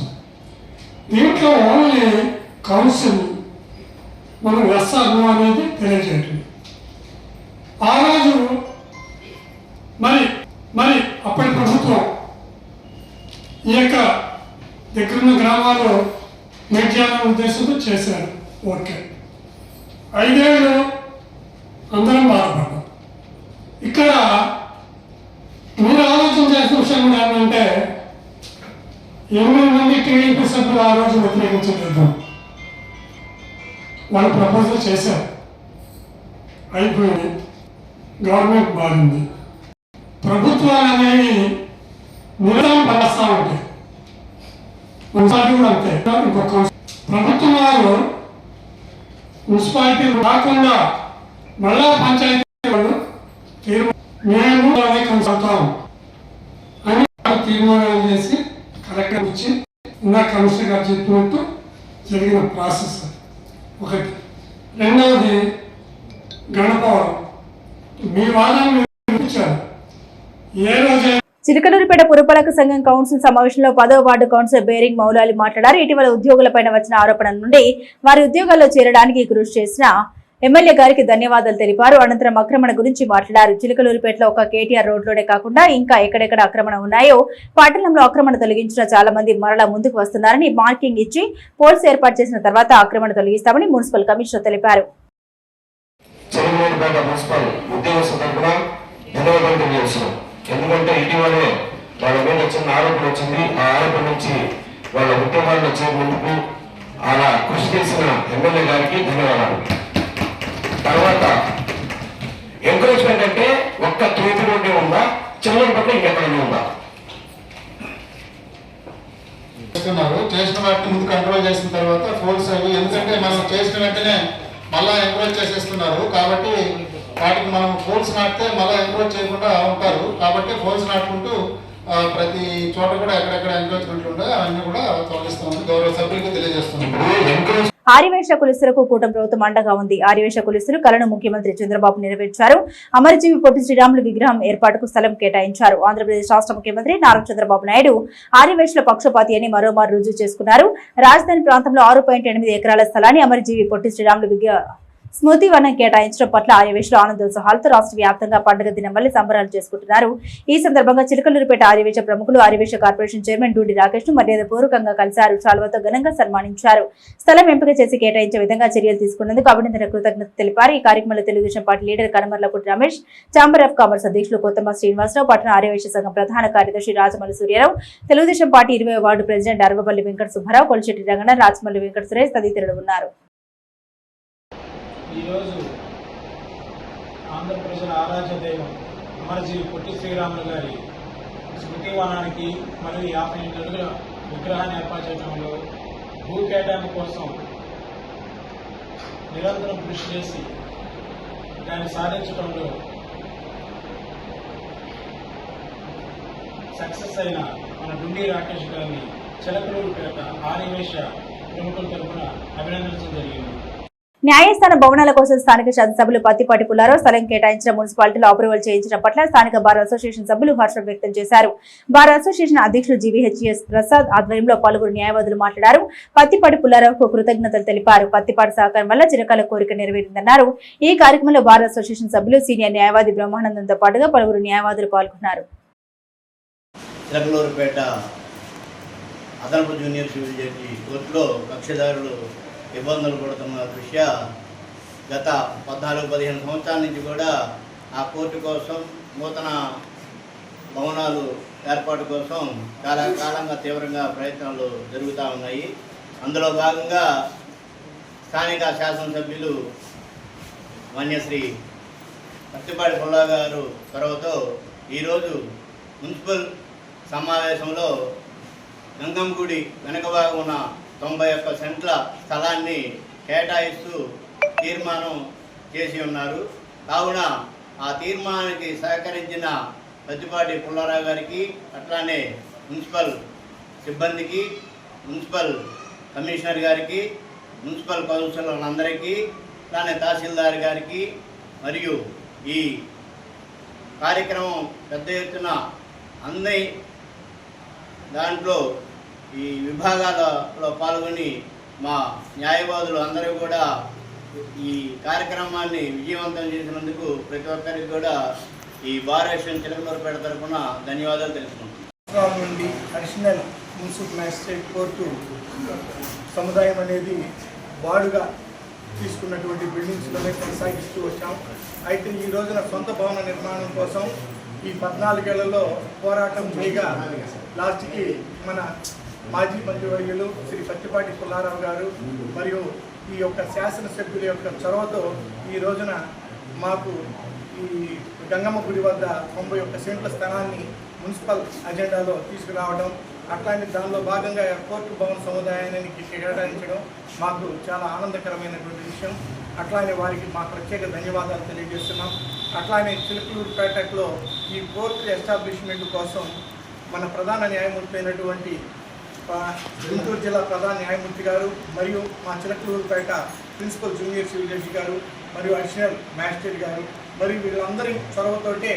దీంట్లో ఓన్లీ కౌన్సిల్ మనం SRనో అనేది తెలియజేయటం. ఆ రోజు మరి అప్పటి ప్రభుత్వం ఈ యొక్క దగ్గరున్న గ్రామాలు మెర్జాలనే ఉద్దేశంతో చేశారు. ఓకే, 5 ఏళ్ళు అందరం బాధపడ్డాం. ఇక్కడ మీరు ఆలోచన చేసిన విషయం కూడా ఏంటంటే 8 మంది TDP సభ్యులు ఆ రోజు వ్యతిరేకించలేదు. వాళ్ళు ప్రపోజల్ చేశారు, అయిపోయింది, గవర్నమెంట్ మారింది. ప్రభుత్వాలు అనేవి నిరంతరం పడేస్తూ ఉంటాయి. మున్సిపాలిటీ కూడా అంతే. ఇంకొక ప్రభుత్వం వారు మున్సిపాలిటీ కాకుండా మళ్ళా పంచాయతీ వాళ్ళు మేము అలాగే కొనసాగుతాం అని తీర్మానం చేసి కలెక్టర్ ఇచ్చి ఇందాక కమిషనర్ గారు చెప్పినట్టు జరిగిన ప్రాసెస్ ఒకటి. రెండవది గణపవరం మీ వాదాన్ని ఇచ్చారు. ఏ రోజు చిలకలూరిపేట పురపాలక సంఘం కౌన్సిల్ సమావేశంలో 10వ వార్డు కౌన్సిలర్ బేరింగ్ మౌలాలి మాట్లాడారు. ఇటీవల ఉద్యోగులపైన వచ్చిన ఆరోపణల నుండి వారి ఉద్యోగాల్లో చేరడానికి కృషి చేసిన ఎమ్మెల్యే గారికి ధన్యవాదాలు తెలిపారు. అనంతరం ఆక్రమణ గురించి మాట్లాడారు. చిలకలూరిపేటలో ఒక కేటీఆర్ రోడ్లోనే కాకుండా ఇంకా ఎక్కడెక్కడ ఆక్రమణ ఉన్నాయో పట్టణంలో ఆక్రమణ తొలగించిన చాలా మంది మరలా ముందుకు వస్తున్నారని, మార్కింగ్ ఇచ్చి పోల్స్ ఏర్పాటు చేసిన తర్వాత ఆక్రమణ తొలగిస్తామని మున్సిపల్ కమిషనర్ తెలిపారు. ఎందుకంటే ఇటీవలే వాళ్ళ మీద చిన్న ఆరోపణ వచ్చింది. ఆ ఆరోపణ నుంచి వాళ్ళ ఉద్యోగాల్లో చేరుకుందుకు అలా కృషి చేసిన ఎమ్మెల్యే గారికి ధన్యవాదాలు. తర్వాత ఎంకరేజ్మెంట్ అంటే ఒక్క తోటి రోడ్డే ఉందా, చిల్లర పట్ల ఇంకెక్కడనే ఉందా? చేసిన వాటిని ముందు కంట్రోల్ చేసిన తర్వాత ఫోల్స్ అవి, ఎందుకంటే మనం చేసిన వెంటనే మళ్ళా ఎంకరేజ్ చేసేస్తున్నారు కాబట్టి వాటికి మనం ఫోల్స్ నాటితే మళ్ళీ ఎంకరేజ్ చేయకుండా ఉంటారు కాబట్టి ఫోల్స్ నాటుకుంటూ ప్రతి చోట కూడా ఎక్కడెక్కడ ఎంకరేజ్మెంట్లు ఉండే అవన్నీ కూడా తొలగిస్తామని గౌరవ సభ్యులకు తెలియజేస్తున్నాం. ఆర్యవేశ కులస్తులకు కూటమి ప్రభుత్వం అండగా ఉంది. ఆర్యవేశ కులస్తులు కలను ముఖ్యమంత్రి చంద్రబాబు నెరవేర్చారు. అమరజీవి పొట్టి శ్రీరాములు విగ్రహం ఏర్పాటుకు స్థలం కేటాయించారు. ఆంధ్రప్రదేశ్ రాష్ట్ర ముఖ్యమంత్రి నారా చంద్రబాబు నాయుడు ఆర్యవేశుల పక్షపాతి అని మరోమారు రుజువు చేసుకున్నారు. రాజధాని ప్రాంతంలో 6.8 ఎకరాల స్థలాన్ని అమరజీవి పొట్టి శ్రీరాములు విగ్రహ స్మృతి వనం కేటాయించడం పట్ల ఆర్యవేశులు ఆనందోత్సాహాలతో రాష్ట్ర వ్యాప్తంగా పండుగ దినం వల్ల సంబరాలు చేసుకుంటున్నారు. ఈ సందర్భంగా చిలకలూరిపేట ఆర్యవేశ ప్రముఖులు ఆర్యవేశ కార్పొరేషన్ చైర్మన్ డూడి రాకేష్ ను మర్యాదపూర్వకంగా కలిశారు. శాలువతో ఘనంగా సన్మానించారు. స్థలం ఎంపిక చేసి కేటాయించే విధంగా చర్యలు తీసుకున్నందుకు అభినందన కృతజ్ఞత తెలిపారు. ఈ కార్యక్రమంలో Telugu Desam party leader Kanamarlapudi Ramesh, chamber of commerce అధ్యక్షులు కొత్తమ శ్రీనివాసరావు, పట్టణ ఆర్యవేశ సంఘం ప్రధాన కార్యదర్శి రాజమల్లి సూర్యారావు, తెలుగుదేశం పార్టీ 20వ వార్డు ప్రెసిడెంట్ అరవపల్లి వెంకట సుబ్బారావు, కొలిశెట్టి రంగణ, రాజమల్లి వెంకట సురేష్ తదితరులు ఉన్నారు. ఈరోజు ఆంధ్రప్రదేశ్ ఆరాధ్య దైవం అమరజీవి పొట్టి శ్రీరాములు గారి స్మృతివనానికి మరియు 58 అడుగుల విగ్రహాన్ని ఏర్పాటు చేయడంలో భూ కేటాయింపు కోసం నిరంతరం కృషి చేసి దాన్ని సాధించడంలో సక్సెస్ అయిన మన డుండి రాకేష్ గారిని చిలకలూరుపేట ఆర్యవేశ ప్రముఖుల తరఫున అభినందించడం జరిగింది. న్యాయస్థాన భవనాల కోసం స్థానిక శాసనసభ్యులు పత్తిపాటి పుల్లారావు స్థలం కేటాయించిన మున్సిపాలిటీలో అప్రూవల్ చేయించడం పట్ల స్థానిక బార్ అసోసియేషన్ సభ్యులు హర్షం వ్యక్తం చేశారు. బార్ అసోసియేషన్ అధ్యక్షులు జీవీహెచ్ఎస్ ప్రసాద్ ఆధ్వర్యంలో పలువురు న్యాయవాదులు మాట్లాడారు. పత్తిపాటి పుల్లారావుకు కృతజ్ఞతలు తెలిపారు. పత్తిపాటి సహకారం వల్ల చిరకాల కోరిక నెరవేరిందన్నారు. ఈ కార్యక్రమంలో బార్ అసోసియేషన్ సభ్యులు సీనియర్ న్యాయవాది బ్రహ్మానందంతో పాటుగా పలువురు న్యాయవాదులు పాల్గొన్నారు. చిలకలూరుపేట అదనపు జూనియర్ సివిల్ జడ్జి కోర్టులో కక్షిదారులు ఇబ్బందులు పడుతున్న దృష్ట్యా గత 14-15 సంవత్సరాల నుంచి కూడా ఆ కోర్టు కోసం నూతన భవనాలు ఏర్పాటు కోసం చాలా కాలంగా తీవ్రంగా ప్రయత్నాలు జరుగుతూ ఉన్నాయి. అందులో భాగంగా స్థానిక శాసనసభ్యులు వన్యశ్రీ పత్తిపాటి పుల్లా గారు చొరవతో ఈరోజు మున్సిపల్ సమావేశంలో గంగంగుడి వెనక భాగం ఉన్న 91 సెంట్ల స్థలాన్ని కేటాయిస్తూ తీర్మానం చేసి ఉన్నారు. కావున ఆ తీర్మానానికి సహకరించిన పత్తిపాటి పుల్లారావు గారికి, అట్లానే మున్సిపల్ సిబ్బందికి, మున్సిపల్ కమిషనర్ గారికి, మున్సిపల్ కౌన్సిలర్లందరికీ, అట్లానే తహసీల్దార్ గారికి మరియు ఈ కార్యక్రమం పెద్ద ఎత్తున అన్ని దాంట్లో ఈ విభాగాలలో పాల్గొని మా న్యాయవాదులు అందరూ కూడా ఈ కార్యక్రమాన్ని విజయవంతం చేసినందుకు ప్రతి ఒక్కరికి కూడా ఈ బార్ అసోసియేషన్ చిలకలూరుపేట తరఫున ధన్యవాదాలు తెలుసుకుంటున్నాం. నుండి అడిషనల్ మున్సిపల్ మ్యాజిస్ట్రేట్ కోర్టు సముదాయం అనేది బాడుగా తీసుకున్నటువంటి బిల్డింగ్స్లోనే కొనసాగిస్తూ వచ్చాం. అయితే ఈ రోజున సొంత భవన నిర్మాణం కోసం ఈ 14 ఏళ్లలో పోరాటం చేయగా లాస్ట్కి మన మాజీ మంత్రివర్యులు శ్రీ పత్తిపాటి పుల్లారావు గారు మరియు ఈ యొక్క శాసనసభ్యుల యొక్క చొరవతో ఈ రోజున మాకు ఈ గంగమ్మ గుడి వద్ద 91 సెంట్ల స్థలాన్ని మున్సిపల్ అజెండాలో తీసుకురావడం అట్లాంటి దానిలో భాగంగా కోర్టు భవన సముదాయానికి కేటాయించడం మాకు చాలా ఆనందకరమైనటువంటి విషయం. అట్లానే వారికి మా ప్రత్యేక ధన్యవాదాలు తెలియజేస్తున్నాం. అట్లానే చిలకలూరుపేటలో ఈ కోర్టు ఎస్టాబ్లిష్మెంట్ కోసం మన ప్రధాన న్యాయమూర్తి అయినటువంటి గుంటూరు జిల్లా ప్రధాన న్యాయమూర్తి గారు మరియు మా Chilakaluripet principal junior civil judge గారు మరియు అడిషనల్ మ్యాజిస్ట్రేట్ గారు మరియు వీళ్ళందరి చొరవతోటే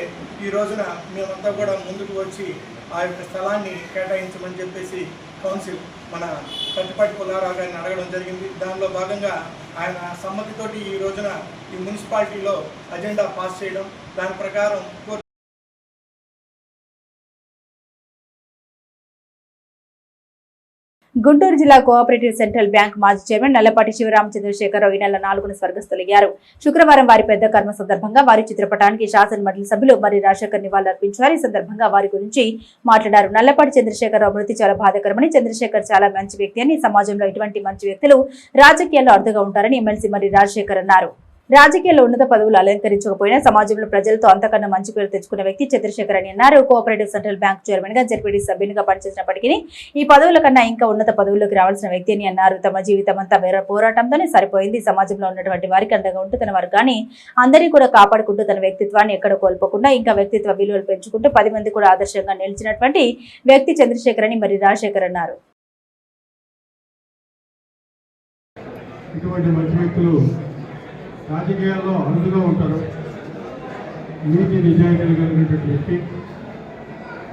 ఈ రోజున మేమంతా కూడా ముందుకు వచ్చి ఆ యొక్క స్థలాన్ని కేటాయించమని చెప్పేసి కౌన్సిల్ మన ప్రతిపాటి పుల్లారావు గారిని అడగడం జరిగింది. దానిలో భాగంగా ఆయన సమ్మతితోటి ఈ రోజున ఈ మున్సిపాలిటీలో అజెండా పాస్ చేయడం, దాని ప్రకారం గుంటూరు జిల్లా కోఆపరేటివ్ సెంట్రల్ బ్యాంక్ మాజీ చైర్మన్ నల్లపాటి శివరామచంద్రశేఖరరావు ఈ నెల 4న స్వర్గస్థులయ్యారు. శుక్రవారం వారి పెద్ద కర్మ సందర్భంగా వారి చిత్రపటానికి శాసన మండలి సభ్యులు మరి రాజశేఖర్ నివాళులర్పించారు. ఈ సందర్భంగా వారి గురించి మాట్లాడారు. నల్లపాటి చంద్రశేఖరరావు మృతి చాలా బాధాకరమని, చంద్రశేఖర్ చాలా మంచి వ్యక్తి అని, సమాజంలో ఇటువంటి మంచి వ్యక్తులు రాజకీయాల్లో అరుదుగా ఉంటారని ఎమ్మెల్సీ మరి రాజశేఖర్ అన్నారు. రాజకీయాల్లో ఉన్నత పదవులు అలంకరించకపోయినా సమాజంలో ప్రజలతో అంతకన్నా మంచి పేరు తెచ్చుకున్న వ్యక్తి చంద్రశేఖర్ అని అన్నారు. కోఆపరేటివ్ సెంట్రల్ బ్యాంక్ చైర్మన్ గా జెడ్పీటీ సభ్యునిగా పనిచేసినప్పటికీ ఈ పదవుల కన్నా ఇంకా ఉన్నత పదవుల్లోకి రావాల్సిన వ్యక్తి అని అన్నారు. తమ జీవితం అంతా వేరే పోరాటంతోనే సరిపోయింది. సమాజంలో ఉన్నటువంటి వారికి అండగా ఉంటూ తన వర్గాన్ని అందరినీ కూడా కాపాడుకుంటూ తన వ్యక్తిత్వాన్ని ఎక్కడ కోల్పోకుండా ఇంకా వ్యక్తిత్వ విలువలు పెంచుకుంటూ 10 మంది కూడా ఆదర్శంగా నిలిచినటువంటి వ్యక్తి చంద్రశేఖర్ అని మరి రాజశేఖర్ అన్నారు. ఇటువంటి మంచి వ్యక్తులు రాజకీయాల్లో అరుదుగా ఉంటారు. నీతి నిజాయితీలు కలిగినటువంటి వ్యక్తి.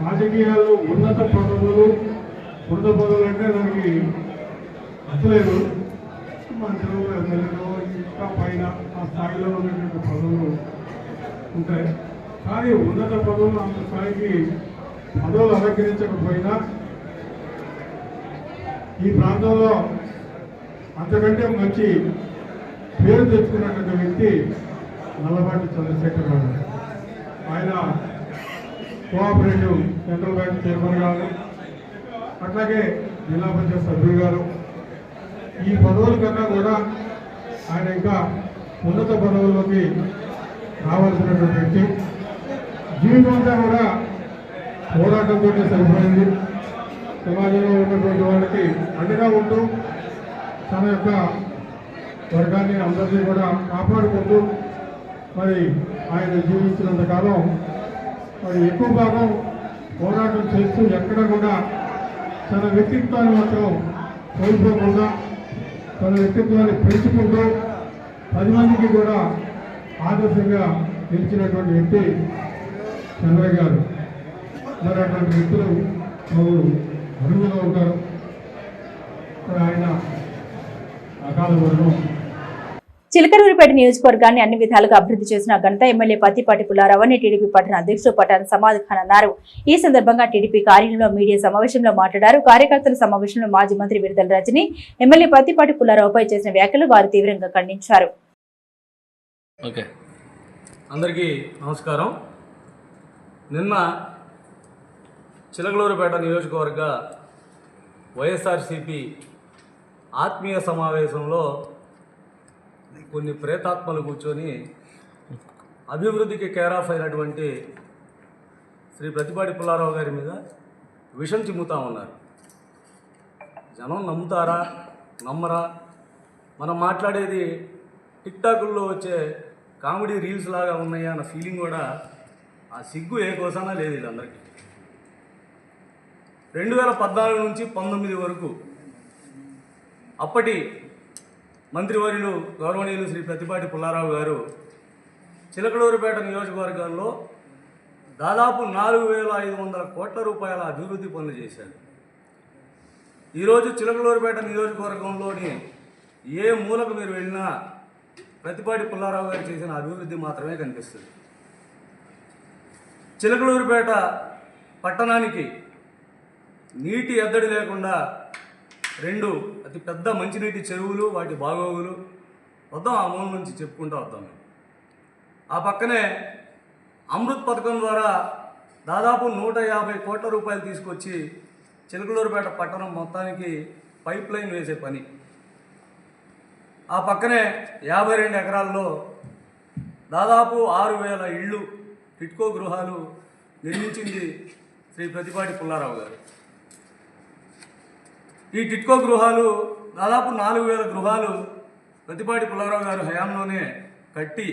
రాజకీయాల్లో ఉన్నత పదవులు అంటే దానికి అసలేదు. మంత్రులు, ఎమ్మెల్యేలు, ఇంకా పైన ఆ స్థాయిలో ఉన్నటువంటి పదవులు ఉంటాయి. కానీ ఉన్నత పదవులు అంత స్థాయికి పదవులు అలంకరించకపోయినా ఈ ప్రాంతంలో అంతకంటే మంచి పేరు తెచ్చుకున్నటువంటి వ్యక్తి నల్లపాటి చంద్రశేఖరరావు. ఆయన కోఆపరేటివ్ సెంట్రల్ బ్యాంక్ చైర్మన్ గారు, అట్లాగే జిల్లా పరిషత్ సభ్యులు గారు. ఈ పదవుల కన్నా కూడా ఆయన ఇంకా ఉన్నత పదవుల్లోకి రావాల్సినటువంటి వ్యక్తి. జీవితం అంతా కూడా పోరాటంతో సరిపోయింది. సమాజంలో ఉన్నటువంటి వాళ్ళకి అండగా ఉంటూ తన యొక్క వర్గాన్ని అందరినీ కూడా కాపాడుకుంటూ మరి ఆయన జీవించినంత కాలం మరి ఎక్కువ భాగం పోరాటం చేస్తూ ఎక్కడ కూడా తన వ్యక్తిత్వాన్ని మాత్రం కోల్పోకుండా తన వ్యక్తిత్వాన్ని పెంచుకుంటూ 10 మందికి కూడా ఆదర్శంగా నిలిచినటువంటి వ్యక్తి చంద్ర గారు. మరి అటువంటి వ్యక్తులు అరువుగా ఉంటారు. ఆయన అకాల మరణం. చిలకలూరిపేట నియోజకవర్గాన్ని అన్ని విధాలుగా అభివృద్ధి చేసిన ఘనత ఎమ్మెల్యే పత్తిపాటి పుల్లారావు అని టీడీపీ పట్టణ అధ్యక్షుడు పఠాన్ సమాద్ ఖాన్ అన్నారు. ఈ సందర్భంగా టీడీపీ కార్యాలయంలో మీడియా సమావేశంలో మాట్లాడారు. కార్యకర్తల సమావేశంలో మాజీ మంత్రి విడుదల రజని ఎమ్మెల్యే పత్తిపాటి పుల్లారావుపై చేసిన వ్యాఖ్యలు వారు తీవ్రంగా ఖండించారు. అందరికీ నమస్కారం. నిన్న చిలకలూరిపేట నియోజకవర్గ వైఎస్ఆర్సీపీ ఆత్మీయ సమావేశంలో కొన్ని ప్రేతాత్మలు కూర్చొని అభివృద్ధికి కేరాఫ్ అయినటువంటి శ్రీ ప్రతిపాటి పుల్లారావు గారి మీద విషం చిమ్ముతా ఉన్నారు. జనం నమ్ముతారా నమ్మరా? మనం మాట్లాడేది టిక్టాకుల్లో వచ్చే కామెడీ రీల్స్ లాగా ఉన్నాయా అన్న ఫీలింగ్ కూడా ఆ సిగ్గు ఏ కోసానా లేదు వీళ్ళందరికీ. 2014 నుంచి 19 వరకు అప్పటి మంత్రివర్యులు గౌరవనీయులు శ్రీ ప్రతిపాటి పుల్లారావు గారు చిలకలూరిపేట నియోజకవర్గంలో దాదాపు 4,500 కోట్ల రూపాయల అభివృద్ధి పనులు చేశారు. ఈరోజు చిలకలూరిపేట నియోజకవర్గంలోని ఏ మూలకు మీరు వెళ్ళినా ప్రతిపాటి పుల్లారావు గారు చేసిన అభివృద్ధి మాత్రమే కనిపిస్తుంది. చిలకలూరిపేట పట్టణానికి నీటి ఎద్దడి లేకుండా 2 అతి పెద్ద మంచినీటి చెరువులు, వాటి బాగోగులు వద్దాం. ఆ మూల నుంచి చెప్పుకుంటూ వద్దాం. ఆ పక్కనే అమృత్ పథకం ద్వారా దాదాపు 150 కోట్ల రూపాయలు తీసుకొచ్చి చిలకలూరిపేట పట్టణం మొత్తానికి పైప్ లైన్ వేసే పని. ఆ పక్కనే 52 ఎకరాల్లో దాదాపు 6,000 ఇళ్ళు, టిట్కో గృహాలు నిర్మించింది శ్రీ ప్రతిపాటి పుల్లారావు గారు. ఈ టిట్కో గృహాలు దాదాపు 4,000 గృహాలు ప్రతిపాటి పుల్లారావు గారు హయాంలోనే కట్టి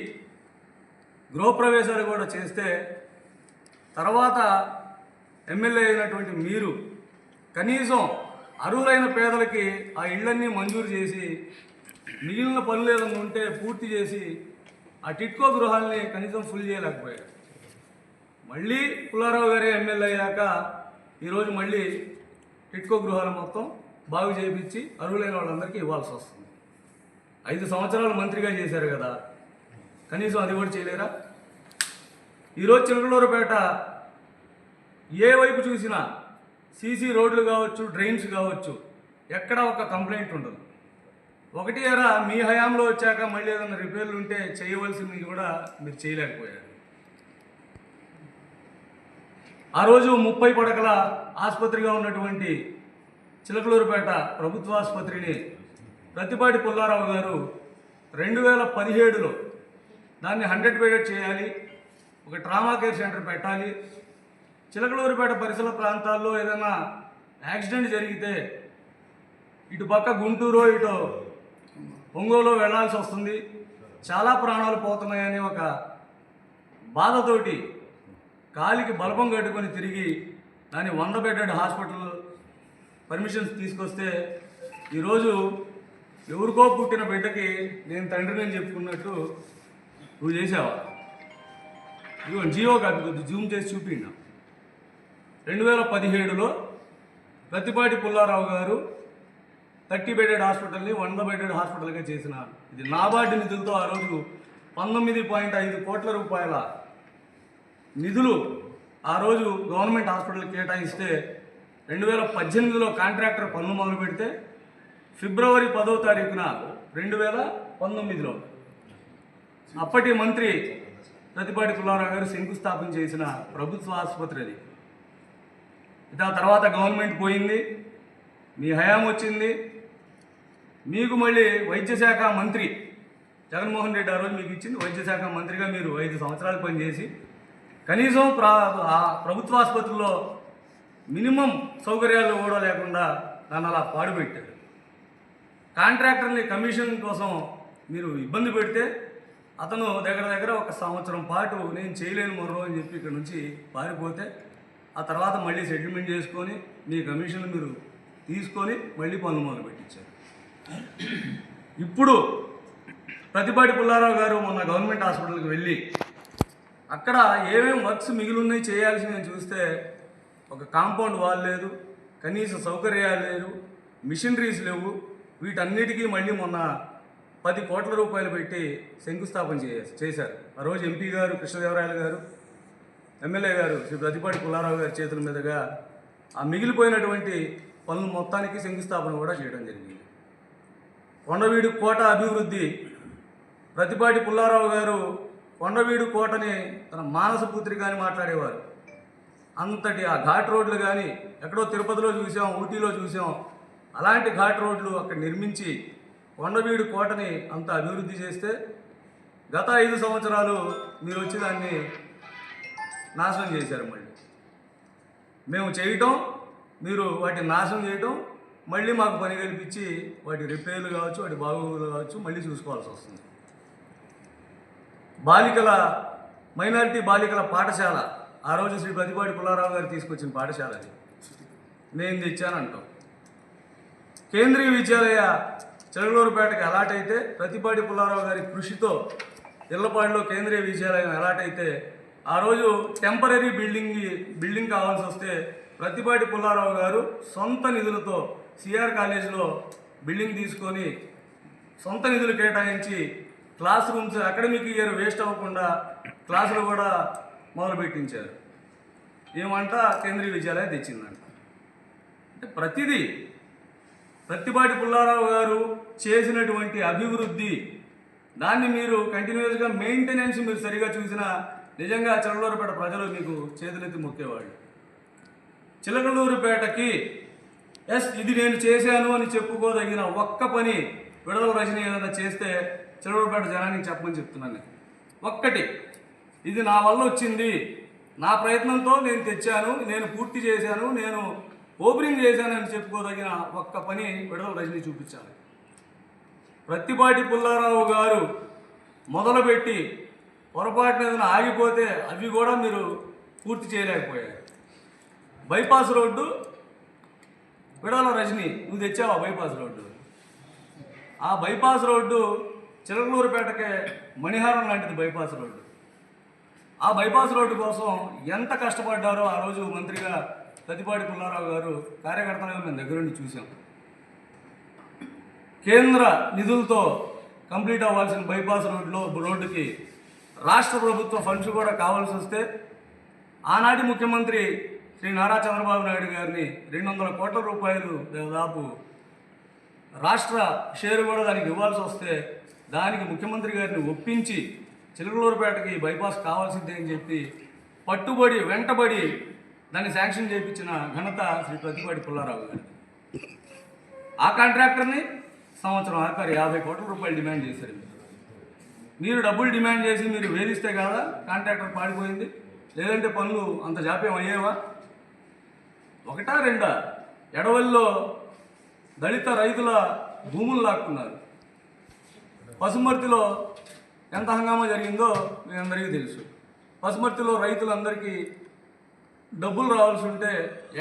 గృహప్రవేశాలు కూడా చేస్తే తర్వాత ఎమ్మెల్యే అయినటువంటి మీరు కనీసం అర్హులైన పేదలకి ఆ ఇళ్ళన్నీ మంజూరు చేసి మిగిలిన పనులు ఏదైనా ఉంటే పూర్తి చేసి ఆ టిట్కో గృహాలని కనీసం ఫుల్ చేయలేకపోయారు. మళ్ళీ పుల్లారావు గారే ఎమ్మెల్యే అయ్యాక ఈరోజు మళ్ళీ టిట్కో గృహాలు మొత్తం బాగు చేయించి అర్హులైన వాళ్ళందరికీ ఇవ్వాల్సి వస్తుంది. 5 సంవత్సరాలు మంత్రిగా చేశారు కదా, కనీసం అది కూడా చేయలేరా? ఈరోజు చిలకలూరుపేట ఏ వైపు చూసినా సీసీ రోడ్లు కావచ్చు, డ్రైన్స్ కావచ్చు, ఎక్కడ ఒక కంప్లైంట్ ఉండదు. ఒకటి ఎరా మీ హయాంలో వచ్చాక మళ్ళీ ఏదైనా రిపేర్లు ఉంటే చేయవలసింది కూడా మీరు చేయలేకపోయారు. ఆ రోజు 30 పడకల ఆసుపత్రిగా ఉన్నటువంటి చిలకలూరుపేట ప్రభుత్వ ఆసుపత్రిని ప్రతిపాటి పుల్లారావు గారు 2017లో దాన్ని 100 బెడెడ్ చేయాలి, ఒక ట్రామా కేర్ సెంటర్ పెట్టాలి, చిలకలూరుపేట పరిసర ప్రాంతాల్లో ఏదైనా యాక్సిడెంట్ జరిగితే ఇటు పక్క గుంటూరు ఇటు ఒంగోలు వెళ్లాల్సి వస్తుంది, చాలా ప్రాణాలు పోతున్నాయని ఒక బాధతోటి కాలికి బలపం కట్టుకొని తిరిగి దాన్ని 100 బెడెడ్ హాస్పిటల్ పర్మిషన్స్ తీసుకొస్తే ఈరోజు ఎవరికో పుట్టిన బిడ్డకి నేను తండ్రిని చెప్పుకున్నట్టు నువ్వు చేసావా? ఇదిగో జియో కాపీ కొద్దిగా జూమ్ చేసి చూపిండా. 2017లో ప్రతిపాటి పుల్లారావు గారు 30 బెడెడ్ హాస్పిటల్ని 100 బెడెడ్ హాస్పిటల్గా చేసినారు. ఇది నాబార్డు నిధులతో ఆ రోజు 19.5 కోట్ల రూపాయల నిధులు ఆ రోజు గవర్నమెంట్ హాస్పిటల్ కేటాయిస్తే 2018లో కాంట్రాక్టర్ పనులు మొదలు పెడితే ఫిబ్రవరి 10వ తారీఖున 2019లో అప్పటి మంత్రి ప్రతిపాటి పుల్లారావు గారు శంకుస్థాపన చేసిన ప్రభుత్వ ఆసుపత్రి అది. ఆ తర్వాత గవర్నమెంట్ పోయింది, మీ హయాం వచ్చింది, మీకు మళ్ళీ వైద్యశాఖ మంత్రి జగన్మోహన్ రెడ్డి ఆ రోజు మీకు ఇచ్చింది. వైద్యశాఖ మంత్రిగా మీరు 5 సంవత్సరాలు పనిచేసి కనీసం ప్రభుత్వ ఆసుపత్రిలో మినిమం సౌకర్యాలు కూడా లేకుండా దాన్ని అలా పాడుపెట్టారు. కాంట్రాక్టర్ని కమిషన్ కోసం మీరు ఇబ్బంది పెడితే అతను దగ్గర 1 సంవత్సరం పాటు నేను చేయలేను మరో అని చెప్పి ఇక్కడ నుంచి పారిపోతే ఆ తర్వాత మళ్ళీ సెటిల్మెంట్ చేసుకొని మీ కమిషన్లు మీరు తీసుకొని మళ్ళీ పనులు మొదలు పెట్టించారు. ఇప్పుడు ప్రతిపాటి పుల్లారావు గారు మొన్న గవర్నమెంట్ హాస్పిటల్కి వెళ్ళి అక్కడ ఏమేమి వర్క్స్ మిగిలి ఉన్నాయి చేయాల్సినవి చూస్తే ఒక కాంపౌండ్ వాల్ లేదు, కనీస సౌకర్యాలు లేవు, మిషనరీస్ లేవు. వీటన్నిటికీ మళ్ళీ మొన్న 10 కోట్ల రూపాయలు పెట్టి శంకుస్థాపన చేశారు. ఆ రోజు ఎంపీ గారు కృష్ణదేవరాయలు గారు, ఎమ్మెల్యే గారు శ్రీ ప్రతిపాటి పుల్లారావు గారి చేతుల మీదుగా ఆ మిగిలిపోయినటువంటి పనులు మొత్తానికి శంకుస్థాపన కూడా చేయడం జరిగింది. కొండవీడు కోట అభివృద్ధి ప్రతిపాటి పుల్లారావు గారు కొండవీడు కోటని తన మానస పుత్రిక అని మాట్లాడేవారు. అంతటి ఆ ఘాట్ రోడ్లు కానీ ఎక్కడో తిరుపతిలో చూసాం, ఊటీలో చూసాం, అలాంటి ఘాట్ రోడ్లు అక్కడ నిర్మించి కొండవీడు కోటని అంత అభివృద్ధి చేస్తే గత 5 సంవత్సరాలు మీరు వచ్చి దాన్ని నాశనం చేశారు. మళ్ళీ మేము చేయటం, మీరు వాటిని నాశనం చేయటం, మళ్ళీ మాకు పని కల్పించి వాటి రిపేర్లు కావచ్చు, వాటి బాగోగులు కావచ్చు మళ్ళీ చూసుకోవాల్సి వస్తుంది. మైనారిటీ బాలికల పాఠశాల ఆ రోజు శ్రీ ప్రతిపాటి పుల్లారావు గారు తీసుకొచ్చిన పాఠశాల అది, నేను తెచ్చానంటాం. కేంద్రీయ విద్యాలయ చిలకలూరుపేటకి అలాట్ అయితే ప్రతిపాటి పుల్లారావు గారి కృషితో ఇళ్లపాడులో కేంద్రీయ విద్యాలయం అలాట్ అయితే ఆ రోజు టెంపరీ బిల్డింగ్ కావాల్సి వస్తే ప్రతిపాటి పుల్లారావు గారు సొంత నిధులతో సిఆర్ కాలేజీలో బిల్డింగ్ తీసుకొని సొంత నిధులు కేటాయించి class rooms academic year waste అవ్వకుండా క్లాసులు కూడా మొదలుపెట్టించారు. ఏమంట కేంద్రీయ విద్యాలయం తెచ్చిందంట. అంటే ప్రతిదీ ప్రతిపాటి పుల్లారావు గారు చేసినటువంటి అభివృద్ధి దాన్ని మీరు కంటిన్యూస్గా మెయింటెనెన్స్ మీరు సరిగా చూసినా నిజంగా చిలకలూరుపేట ప్రజలు మీకు చేతులెత్తి మొక్కేవాళ్ళు. చిలకలూరుపేటకి ఇది నేను చేశాను అని చెప్పుకోదగిన ఒక్క పని విడుదల రజని ఏదైనా చేస్తే చిలకలూరుపేట జనానికి చెప్పమని చెప్తున్నాను. ఒక్కటి, ఇది నా వల్ల వచ్చింది, నా ప్రయత్నంతో నేను తెచ్చాను, నేను పూర్తి చేశాను, నేను ఓపెనింగ్ చేశానని చెప్పుకోదగిన ఒక్క పని విడుదల రజనీ చూపించాలి. ప్రత్తిపాటి పుల్లారావు గారు మొదలుపెట్టి పొరపాటున ఏదైనా ఆగిపోతే అవి కూడా మీరు పూర్తి చేయలేకపోయారు. బైపాస్ రోడ్డు విడుదల రజనీ నువ్వు తెచ్చావా బైపాస్ రోడ్డు? ఆ బైపాస్ రోడ్డు చిలకలూరుపేటకే మణిహారం లాంటిది బైపాస్ రోడ్డు. ఆ బైపాస్ రోడ్డు కోసం ఎంత కష్టపడ్డారో ఆ రోజు మంత్రిగా ప్రత్తిపాటి పుల్లారావు గారు కార్యకర్తలుగా మేము దగ్గరుండి చూసాం. కేంద్ర నిధులతో కంప్లీట్ అవ్వాల్సిన బైపాస్ రోడ్డుకి రాష్ట్ర ప్రభుత్వ ఫండ్స్ కూడా కావాల్సి వస్తే ఆనాటి ముఖ్యమంత్రి శ్రీ నారా చంద్రబాబు నాయుడు గారిని 200 కోట్ల రూపాయలు దాదాపు రాష్ట్ర షేరు కూడా దానికి ఇవ్వాల్సి వస్తే దానికి ముఖ్యమంత్రి గారిని ఒప్పించి చిలకలూరుపేటకి బైపాస్ కావాల్సిందే అని చెప్పి పట్టుబడి వెంటబడి దాన్ని శాంక్షన్ చేయించిన ఘనత శ్రీ ప్రత్తిపాటి పుల్లారావు గారు. ఆ కాంట్రాక్టర్ని సంవత్సరం ఆఖరి 50 కోట్ల రూపాయలు డిమాండ్ చేశారు. మీరు డబ్బులు డిమాండ్ చేసి మీరు వేధిస్తే కదా కాంట్రాక్టర్ పాడిపోయింది, లేదంటే పనులు అంత జాప్యం అయ్యేవా? ఒకటా రెండా? ఎడవల్లో దళిత రైతుల భూములు లాక్కున్నారు. పసుమర్తిలో ఎంత హంగామా జరిగిందో మీ అందరికీ తెలుసు. పసుమర్తిలో రైతులందరికీ డబ్బులు రావాల్సి ఉంటే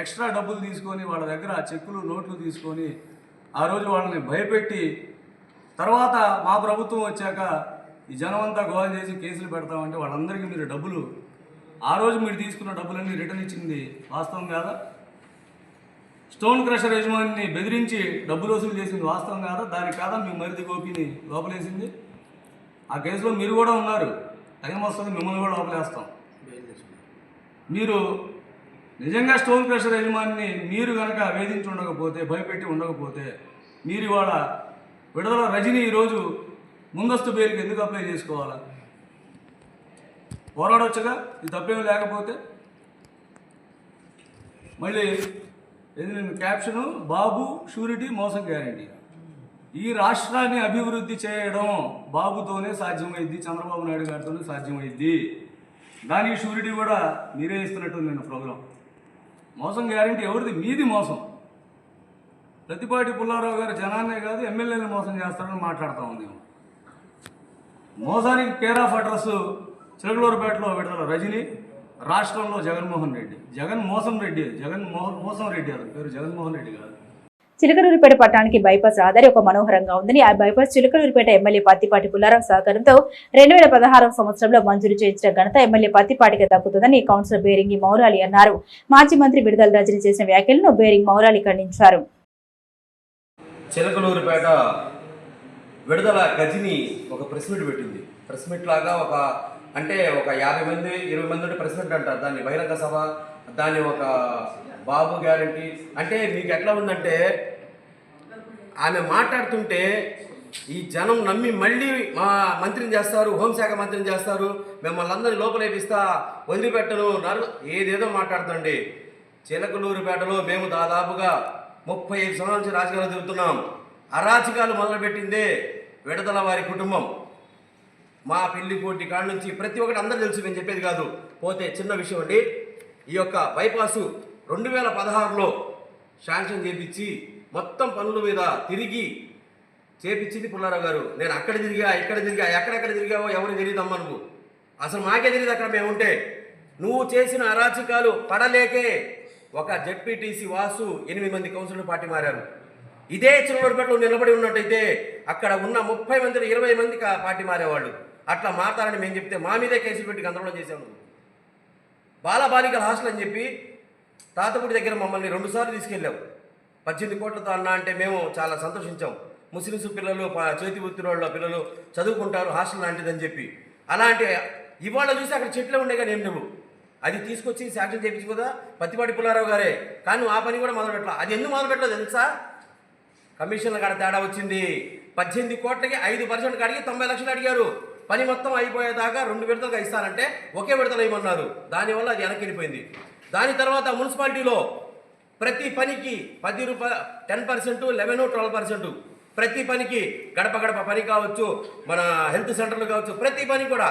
ఎక్స్ట్రా డబ్బులు తీసుకొని వాళ్ళ దగ్గర చెక్కులు నోట్లు తీసుకొని ఆ రోజు వాళ్ళని భయపెట్టి తర్వాత మా ప్రభుత్వం వచ్చాక ఈ జనం అంతా గోల చేసి కేసులు పెడతామంటే వాళ్ళందరికీ మీరు డబ్బులు ఆ రోజు మీరు తీసుకున్న డబ్బులన్నీ రిటర్న్ ఇచ్చింది వాస్తవం కాదా? స్టోన్ క్రషర్ యజమానిని బెదిరించి డబ్బులు వసూలు చేసింది వాస్తవం కాదా? దానికి కాదా మీ మరిది గోపిని లోపలేసింది? ఆ కేసులో మీరు కూడా ఉన్నారు. టైం వస్తుంది మిమ్మల్ని కూడా లోపలేస్తాం. మీరు నిజంగా స్టోన్ క్రషర్ యజమానిని మీరు కనుక వేధించి ఉండకపోతే, భయపెట్టి ఉండకపోతే, మీరు ఇవాళ విడుదల రజనీ ఈరోజు ముందస్తు బెయిల్కి ఎందుకు అప్లై చేసుకోవాలా? పోరాడొచ్చుగా, ఇది తప్పేమీ లేకపోతే. మళ్ళీ ఇది నేను క్యాప్షను బాబు షూరిటీ మోసం గ్యారంటీ. ఈ రాష్ట్రాన్ని అభివృద్ధి చేయడం బాబుతోనే సాధ్యమైద్ది, చంద్రబాబు నాయుడు గారితోనే సాధ్యమైద్ది. దానికి షూరిటీ కూడా మీరే ఇస్తున్నట్టు నేను ప్రోగ్రాం. మోసం గ్యారంటీ ఎవరిది? మీది మోసం. ప్రత్తిపాటి పుల్లారావు గారు జనాన్నే కాదు ఎమ్మెల్యేని మోసం చేస్తారని మాట్లాడుతూ ఉంది. మోసానికి కేర్ ఆఫ్ అడ్రస్ చిలకలూరుపేటలో విడుదల రజనీ, రాష్ట్రంలో జగన్మోహన్ రెడ్డి. మోసం రెడ్డి అది పేరు, జగన్మోహన్ రెడ్డి కాదు. చిలకలూరిపేట పట్టణానికి బైపాస్ రహదారి ఒక మనోహరంగా ఉందని ఆ బైపాస్ చిలకలూరిపేట ఎమ్మెల్యే పత్తిపాటి పుల్లారావు సహకారంతో 2016 సంవత్సరంలో మంజూరు చేయించిన ఘనత ఎమ్మెల్యే పత్తిపాటికి దక్కుతుందని కౌన్సిలర్ బేరింగి మౌరాలి అన్నారు. మాజీ మంత్రి విడుదల రజనీ చేసిన వ్యాఖ్యలను బేరింగి మౌరాలి ఖండించారు. చిలకలూరిపేట విడుదల గజని ఒక ప్రెస్ మీట్ పెట్టింది. ప్రెస్ మీట్ లాగా ఒక 50 మంది 20 మంది ఉంటే ప్రెస్ మీట్ అంటారు, దాన్ని బహిరంగ సభ, దాన్ని ఒక బాబు గ్యారంటీ అంటే మీకు ఎట్లా ఉందంటే ఆమె మాట్లాడుతుంటే ఈ జనం నమ్మి మళ్ళీ మా మంత్రిని చేస్తారు, హోంశాఖ మంత్రిని చేస్తారు, మిమ్మల్ని అందరినీ లోపలేపిస్తా, వదిలిపెట్టను, ఏదేదో మాట్లాడుతుందండి. చిలకలూరుపేటలో మేము దాదాపుగా 35 సంవత్సరాల నుంచి రాజకీయాలు తిరుగుతున్నాం. అరాచకాలు మొదలుపెట్టిందే విడుదల వారి కుటుంబం. మా పెళ్లి పోటీ కాడ నుంచి ప్రతి ఒక్కటి అందరూ తెలుసు, నేను చెప్పేది కాదు. పోతే చిన్న విషయం అండి, ఈ యొక్క బైపాసు 2016లో శాంక్షన్ చేపించి మొత్తం పనుల మీద తిరిగి చేపించింది పుల్లారావు గారు. నేను అక్కడ తిరిగా, ఇక్కడ తిరిగా, ఎక్కడెక్కడ తిరిగావో ఎవరికి తెలియదమ్మా, నువ్వు అసలు మాకే తెలియదు అక్కడ మేము ఉంటే. నువ్వు చేసిన అరాచకాలు పడలేకే ఒక జెడ్పీటీసీ వాసు 8 మంది కౌన్సిలర్లు పార్టీ మారారు. ఇదే చిలకలూరుపేటలో నిలబడి ఉన్నట్టయితే అక్కడ ఉన్న 30 మంది 20 మంది పార్టీ మారేవాళ్ళు. అట్లా మారతారని మేము చెప్తే మా మీదే కేసులు పెట్టి గందరగోళం చేసాము. బాలబాలికల హాస్టల్ అని చెప్పి తాతపూడి దగ్గర మమ్మల్ని 2 సార్లు తీసుకెళ్ళాం. 18 కోట్లతో అన్నా అంటే మేము చాలా సంతోషించాం. ముస్లిమ్స్ పిల్లలు, చేతి వృత్తి వాళ్ళ పిల్లలు చదువుకుంటారు, హాస్టల్ లాంటిదని చెప్పి. అలాంటి ఇవాళ చూసి అక్కడ చెట్లే ఉండే కానీ ఏం లేవు. అది తీసుకొచ్చి శాంక్షన్ చేయించు కదా పత్తిపాటి పుల్లారావు గారే. కానీ ఆ పని కూడా మొదలుపెట్టాల. అది ఎందుకు మొదలుపెట్టలేదు తెలుసా? కమిషన్ల కాడ తేడా వచ్చింది. 18 కోట్లకి 5% అడిగి 90 లక్షలు అడిగారు. పని మొత్తం అయిపోయేదాకా 2 విడతలుగా ఇస్తానంటే ఒకే విడతలు ఇవ్వమన్నారు. దానివల్ల అది వెనక్కిపోయింది. దాని తర్వాత మున్సిపాలిటీలో ప్రతి పనికి 10 రూపాయలు 10%, 11, 12%. ప్రతి పనికి గడప గడప పని కావచ్చు, మన హెల్త్ సెంటర్లు కావచ్చు, ప్రతి పని కూడా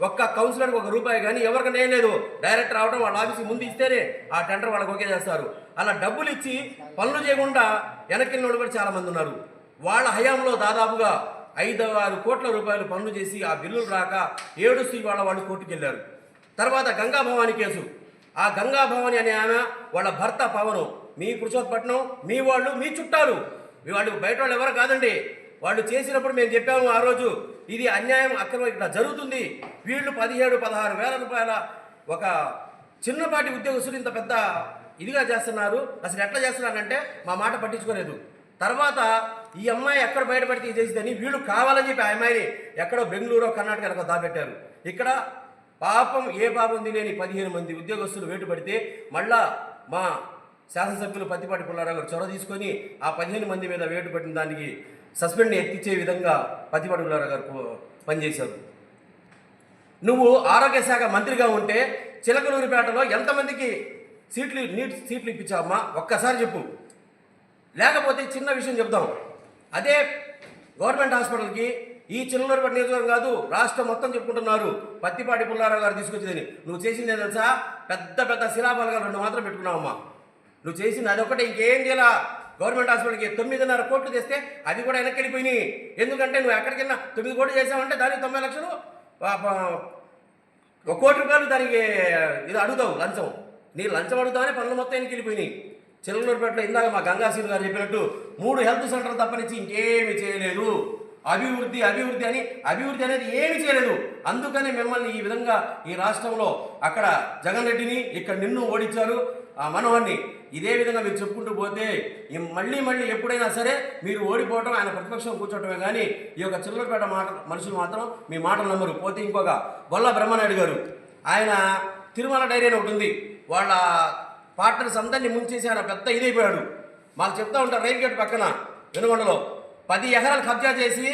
ఒక్క కౌన్సిలర్కి ₹1 కానీ ఎవరికి లేదు. డైరెక్ట్ రావడం వాళ్ళ ఆఫీస్కి ముందు ఇస్తేనే ఆ టెండర్ వాళ్ళకి ఓకే చేస్తారు. అలా డబ్బులు ఇచ్చి పనులు చేయకుండా వెనక్కిన వాళ్ళు కూడా చాలామంది ఉన్నారు. వాళ్ళ హయాంలో దాదాపుగా 5-6 కోట్ల రూపాయలు పనులు చేసి ఆ బిల్లులు రాక ఏడుస్తూ వాళ్ళు కోర్టుకు వెళ్ళారు. తర్వాత గంగా భవాని కేసు. ఆ గంగా భవాని అనే ఆమె వాళ్ళ భర్త పవను మీ పురుషోత్పట్నం మీ వాళ్ళు మీ చుట్టాలు వాళ్ళు బయట వాళ్ళు ఎవరు కాదండి. వాళ్ళు చేసినప్పుడు మేము చెప్పాము ఆ రోజు ఇది అన్యాయం అక్రమం ఇక్కడ జరుగుతుంది. వీళ్ళు 17-16 వేల రూపాయల ఒక చిన్నపాటి ఉద్యోగస్తులు ఇంత పెద్ద ఇదిగా చేస్తున్నారు. అసలు ఎట్లా చేస్తున్నారంటే మా మాట పట్టించుకోలేదు. తర్వాత ఈ అమ్మాయి ఎక్కడ బయటపడితే ఇది చేసిందని వీళ్ళు కావాలని చెప్పి ఆ అమ్మాయిని ఎక్కడో బెంగళూరు కర్ణాటక ఎక్కడో దాపెట్టారు. ఇక్కడ పాపం ఏ పాపం తెలియని 15 మంది ఉద్యోగస్తులు వేటు పడితే మళ్ళా మా శాసనసభ్యులు పత్తిపాటి పుల్లారావు గారు చొరవ తీసుకొని ఆ 15 మంది మీద వేటు పట్టిన దానికి సస్పెండ్ ఎత్తిచ్చే విధంగా పత్తిపాటి పుల్లారావు గారు పనిచేశారు. నువ్వు ఆరోగ్య శాఖ మంత్రిగా ఉంటే చిలకలూరిపేటలో ఎంతమందికి నీట్ సీట్లు ఇప్పించావమ్మా ఒక్కసారి చెప్పు. లేకపోతే చిన్న విషయం చెప్తాం. అదే గవర్నమెంట్ హాస్పిటల్కి ఈ చిలకలూరిపేట నియోజకవర్గం కాదు రాష్ట్రం మొత్తం చెప్పుకుంటున్నారు పత్తిపాటి పుల్లారావు గారు తీసుకొచ్చేదని. నువ్వు చేసింది తెలుసా? పెద్ద పెద్ద శిలాఫలకాలు 2 మాత్రం పెట్టుకున్నావమ్మా. నువ్వు చేసింది అదొకటే, ఇంకేం చేయాల. గవర్నమెంట్ హాస్పిటల్కి 9.5 కోట్లు తెస్తే అది కూడా వెనక్కి వెళ్ళిపోయినాయి. ఎందుకంటే నువ్వు ఎక్కడికైనా 9 కోట్లు చేసావంటే దానికి 90 లక్షలు ₹1 కోటి దానికి ఇది అడుగుతావు లంచం. నీ లంచం అడుగుతావని పనులు మొత్తం వెనక్కి వెళ్ళిపోయినాయి. చిలకలూరిపేటలో ఇందాక మా గంగాశ్రీ గారు చెప్పినట్టు 3 హెల్త్ సెంటర్లు తప్పనిచ్చి ఇంకేమి చేయలేదు. అభివృద్ధి అనేది ఏమి చేయలేదు. అందుకని మిమ్మల్ని ఈ విధంగా ఈ రాష్ట్రంలో అక్కడ జగన్ రెడ్డిని ఇక్కడ నిన్ను ఓడించారు ఆ మనోహర్ని. ఇదే విధంగా మీరు చెప్పుకుంటూ పోతే మళ్ళీ ఎప్పుడైనా సరే మీరు ఓడిపోవటం ఆయన ప్రతిపక్షం కూర్చోవటమే కానీ ఈ యొక్క చిలకలూరిపేట మనుషులు మాత్రం మీ మాటలు నమ్మరు. పోతే ఇంకొక గొల్ల బ్రహ్మనాయుడు గారు ఆయన తిరుమల డైరీ అని ఒకటి ఉంది. వాళ్ళ పార్ట్నర్స్ అందరినీ ముంచేసి ఆయన పెద్ద ఇదైపోయాడు. మాకు చెప్తా ఉంటారు రైల్ గేట్ పక్కన వెనుగొండలో 10 ఎకరాలు కబ్జా చేసి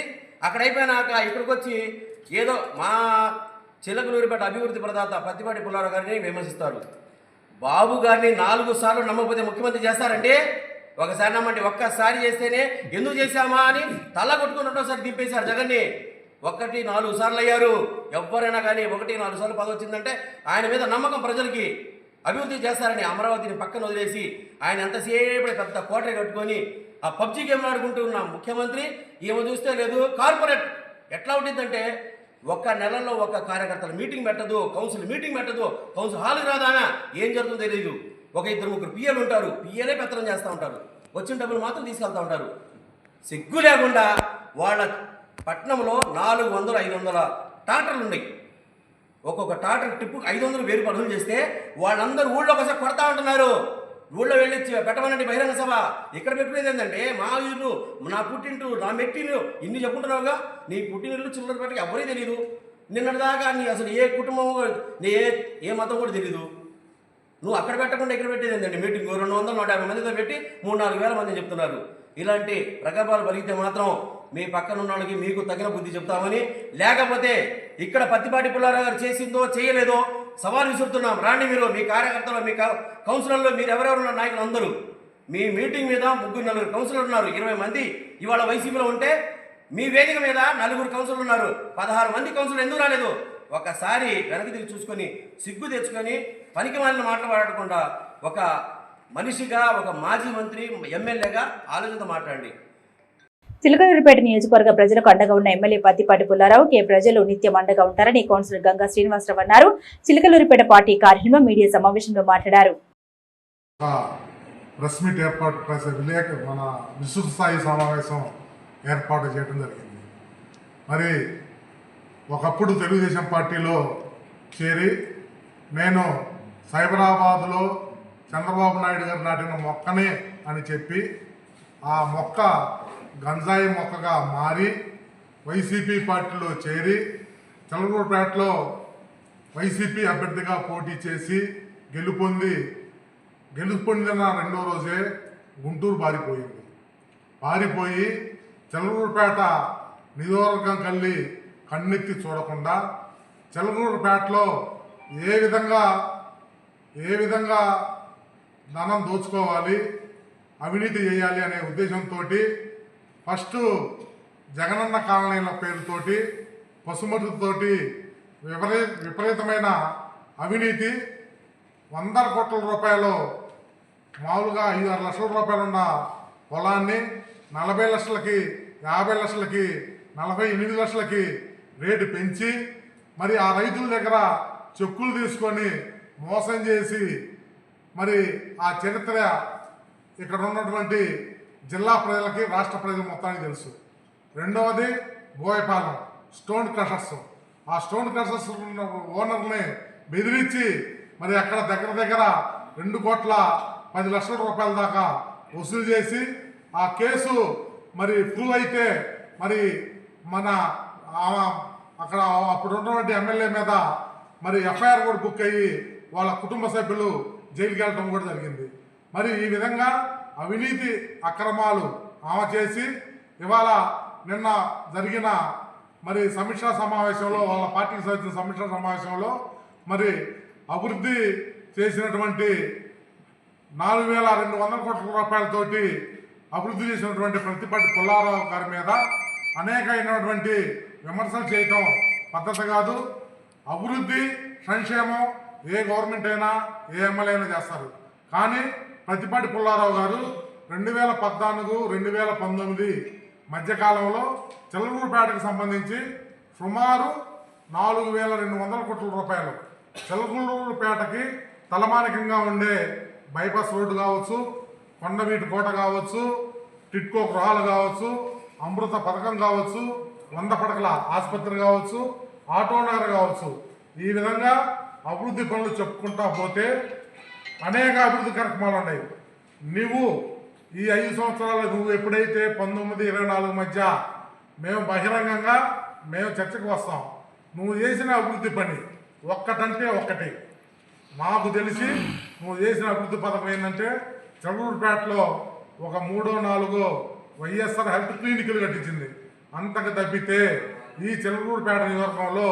అక్కడ అయిపోయినాక ఇక్కడికి వచ్చి ఏదో మా చిలకలూరిపేట అభివృద్ధి ప్రదాత పత్తిపాటి పుల్లారావు గారిని విమర్శిస్తారు. బాబు గారిని 4 సార్లు నమ్మకపోతే ముఖ్యమంత్రి చేస్తారంటే ఒకసారి నమ్మండి. ఒక్కసారి చేస్తేనే ఎందుకు చేశామా అని తల కొట్టుకుని 2వ దింపేశారు జగన్ని. 4 సార్లు అయ్యారు. ఎవరైనా కానీ 1-4 సార్లు పదవి వచ్చిందంటే ఆయన మీద నమ్మకం ప్రజలకి. అభివృద్ధి చేస్తారని అమరావతిని పక్కన వదిలేసి ఆయన ఎంతసేపు పెద్ద కోట కట్టుకొని ఆ పబ్జీ గేమ్లు ఆడుకుంటూ ఉన్న ముఖ్యమంత్రి ఏమో చూస్తే లేదు. కార్పొరేట్ ఎట్లా ఉంటుందంటే 1 నెలలో 1 కార్యకర్తల మీటింగ్ పెట్టదు, కౌన్సిల్ మీటింగ్ పెట్టదు, కౌన్సిల్ హాల్కి రాదానా ఏం జరుగుతుందో తెలియదు. 2-3 పిఏలు ఉంటారు, పిఏలే పెత్తనం చేస్తూ ఉంటారు. వచ్చిన డబ్బులు మాత్రం తీసుకెళ్తూ ఉంటారు. సిగ్గు లేకుండా వాళ్ళ పట్టణంలో 400-500 ట్రాక్టర్లు ఉన్నాయి. ఒక్కొక్క ట్రాక్టర్ ట్రిప్పు 500,000 పనులు చేస్తే వాళ్ళందరూ ఊళ్ళో ఒకసారి కొడతా ఉంటున్నారు. ఊళ్ళో వెళ్ళి పెట్టమనండి బహిరంగ సభ. ఇక్కడ పెట్టుకునేది ఏంటంటే మా ఇల్లు, నా పుట్టింటు, నా మెట్టిల్లు ఇన్ని చెప్పుకుంటున్నావుగా. నీ పుట్టినిల్లు చిల్లరపేటకి ఎవరే తెలియదు. నిన్నటిదాకా నీ అసలు ఏ కుటుంబం నీ ఏ మతం కూడా తెలీదు. నువ్వు అక్కడ పెట్టకుండా ఇక్కడ పెట్టేది ఏంటంటే మీటింగ్ 200-150 మందితో పెట్టి 3-4 వేల మంది చెప్తున్నారు. ఇలాంటి ప్రగల్భాలు పలిగితే మాత్రం మీ పక్కన ఉన్న వాళ్ళకి మీకు తగిన బుద్ధి చెప్తామని, లేకపోతే ఇక్కడ పత్తిపాటి పుల్లారావు గారు చేసిందో చేయలేదో సవాల్ విసురుతున్నాం. రాండి మీరు, మీ కార్యకర్తలు, మీ కౌన్సిలర్లు, మీరు ఎవరెవరున్న నాయకులు అందరూ మీ మీటింగ్ మీద 3-4 కౌన్సిలర్లు ఉన్నారు. 20 మంది ఇవాళ వైసీపీలో ఉంటే మీ వేదిక మీద 4 కౌన్సిలర్లు ఉన్నారు. 16 మంది కౌన్సిలర్ ఎందుకు రాలేదు? ఒకసారి వెనక్కి తిరిగి చూసుకొని సిగ్గు తెచ్చుకొని పనికి మాలిన మాట్లాడకుండా ఒక మనిషిగా, ఒక మాజీ మంత్రి, ఎమ్మెల్యేగా ఆలోచనతో మాట్లాడండి. చిలకలూరిపేట నియోజకవర్గ ప్రజలకు అండగా ఉన్న ఎమ్మెల్యే పత్తిపాటి పుల్లారావుకి ప్రజలు నిత్యం అండగా ఉంటారని కౌన్సిలర్ గంగా శ్రీనివాసరావు అన్నారు. చిలకలూరిపేట పార్టీ కార్యాలయంలో మీడియా సమావేశంలో మాట్లాడారు. ప్రెస్ మీట్ ఏర్పాటు మన విస్తృత స్థాయి సమావేశం ఏర్పాటు చేయడం జరిగింది. మరి ఒకప్పుడు తెలుగుదేశం పార్టీలో చేరి నేను సైబరాబాద్లో చంద్రబాబు నాయుడు గారు నాటిన మొక్కనే అని చెప్పి ఆ మొక్క గంజాయి మొక్కగా మారి వైసీపీ పార్టీలో చేరి చిలకలూరిపేటలో వైసీపీ అభ్యర్థిగా పోటీ చేసి గెలుపొందిన 2వ రోజే గుంటూరు పారిపోయి చిలకలూరిపేట నియోజకవర్గం కల్లి కన్నెత్తి చూడకుండా చిలకలూరిపేటలో ఏ విధంగా ధనం దోచుకోవాలి, అవినీతి చేయాలి అనే ఉద్దేశంతో ఫస్ట్ జగనన్న కాలనీల పేరుతోటి పసుమతుతోటి విపరీతమైన అవినీతి, వందల కోట్ల రూపాయలు మామూలుగా 5-6 లక్షల రూపాయలు ఉన్న పొలాన్ని 40 లక్షలకి, 50 లక్షలకి, 48 లక్షలకి రేటు పెంచి మరి ఆ రైతుల దగ్గర చెక్కులు తీసుకొని మోసం చేసి మరి ఆ చరిత్ర ఇక్కడ ఉన్నటువంటి జిల్లా ప్రజలకి, రాష్ట్ర ప్రజలు మొత్తానికి తెలుసు. రెండవది బోయపాలెం స్టోన్ క్రషర్స్. ఆ స్టోన్ క్రషర్స్ ఓనర్ని బెదిరించి మరి అక్కడ దగ్గర 2,10 లక్షల రూపాయల దాకా వసూలు చేసి ఆ కేసు మరి ప్రూవ్ అయితే మరి మన అక్కడ అప్పుడు ఉన్నటువంటి ఎమ్మెల్యే మీద మరి ఎఫ్ఐఆర్ కూడా బుక్ అయ్యి వాళ్ళ కుటుంబ సభ్యులు జైలుకి వెళ్ళడం కూడా జరిగింది. మరి ఈ విధంగా అవినీతి అక్రమాలు ఆమె చేసి ఇవాళ నిన్న జరిగిన మరి సమీక్షా సమావేశంలో, వాళ్ళ పార్టీకి సంబంధించిన సమీక్షా సమావేశంలో మరి అభివృద్ధి చేసినటువంటి 4,200 కోట్ల రూపాయలతోటి అభివృద్ధి చేసినటువంటి ప్రతిపాటి పుల్లారావు గారి మీద అనేకమైనటువంటి విమర్శలు చేయటం పద్ధతి కాదు. అభివృద్ధి, సంక్షేమం ఏ గవర్నమెంట్ అయినా, ఏ ఎమ్మెల్యే అయినా చేస్తారు. కానీ ప్రతిపాటి పుల్లారావు గారు 2014-2019 మధ్యకాలంలో చిలకలూరుపేటకు సంబంధించి సుమారు 4,200 కోట్ల రూపాయలు చిలకలూరుపేటకి తలమానికంగా ఉండే బైపాస్ రోడ్డు కావచ్చు, కొండవీటి కోట కావచ్చు, టిట్కో గృహాలు కావచ్చు, అమృత పథకం కావచ్చు, 100 పడకల ఆసుపత్రి కావచ్చు, ఆటోనగర్ కావచ్చు, ఈ విధంగా అభివృద్ధి పనులు చెప్పుకుంటా పోతే అనేక అభివృద్ధి కార్యక్రమాలు ఉన్నాయి. నువ్వు ఈ 5 సంవత్సరాలు నువ్వు ఎప్పుడైతే 19-24 మధ్య మేము బహిరంగంగా చర్చకు వస్తాం. నువ్వు చేసిన అభివృద్ధి పని ఒక్కటంటే ఒక్కటి నాకు తెలిసి నువ్వు చేసిన అభివృద్ధి పథకం ఏంటంటే చిలకలూరుపేటలో ఒక 3-4 వైఎస్ఆర్ హెల్త్ క్లినిక్లు కట్టించింది. అంతకు తప్పితే ఈ చిలకలూరుపేట నియోజకవర్గంలో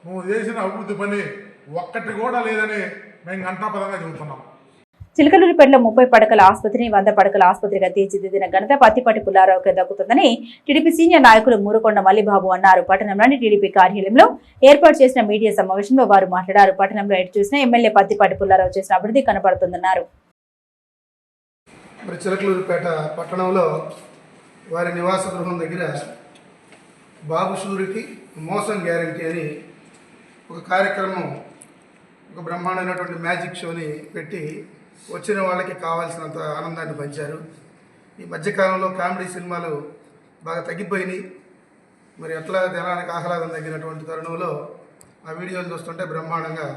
నువ్వు చేసిన అభివృద్ధి పని ఒక్కటి కూడా లేదని మేము ఘంటాపదంగా చెబుతున్నాం. చిలకలూరిపేటలో 30 పడకల ఆసుపత్రిని 100 పడకల ఆసుపత్రిగా తీర్చిదిద్దిన ఘనత పత్తిపాటి పుల్లారావుకే దక్కుతుందని టీడీపీ సీనియర్ నాయకులు మూరుకొండ మల్లిబాబు అన్నారు. పట్టణంలోని టీడీపీ కార్యాలయంలో ఏర్పాటు చేసిన మీడియా సమావేశంలో వారు మాట్లాడారు. పట్టణంలో ఎటు చూసినా ఎమ్మెల్యే పత్తిపాటి పుల్లారావు చేసిన అభివృద్ధి కనపడుతుందన్నారు. మరి చిలకలూరిపేట పట్టణంలో వారి నివాస గృహం దగ్గర బాబు షూరికి మోసం గ్యారంటీ అని ఒక కార్యక్రమం, ఒక బ్రహ్మాండమైనటువంటి మ్యాజిక్ షోని పెట్టి వచ్చిన వాళ్ళకి కావాల్సినంత ఆనందాన్ని పంచారు. ఈ మధ్యకాలంలో కామెడీ సినిమాలు బాగా తగ్గిపోయినాయి. మరి అట్లా జనానికి ఆహ్లాదం తగ్గినటువంటి తరుణంలో ఆ వీడియోలు చూస్తుంటే బ్రహ్మాండంగా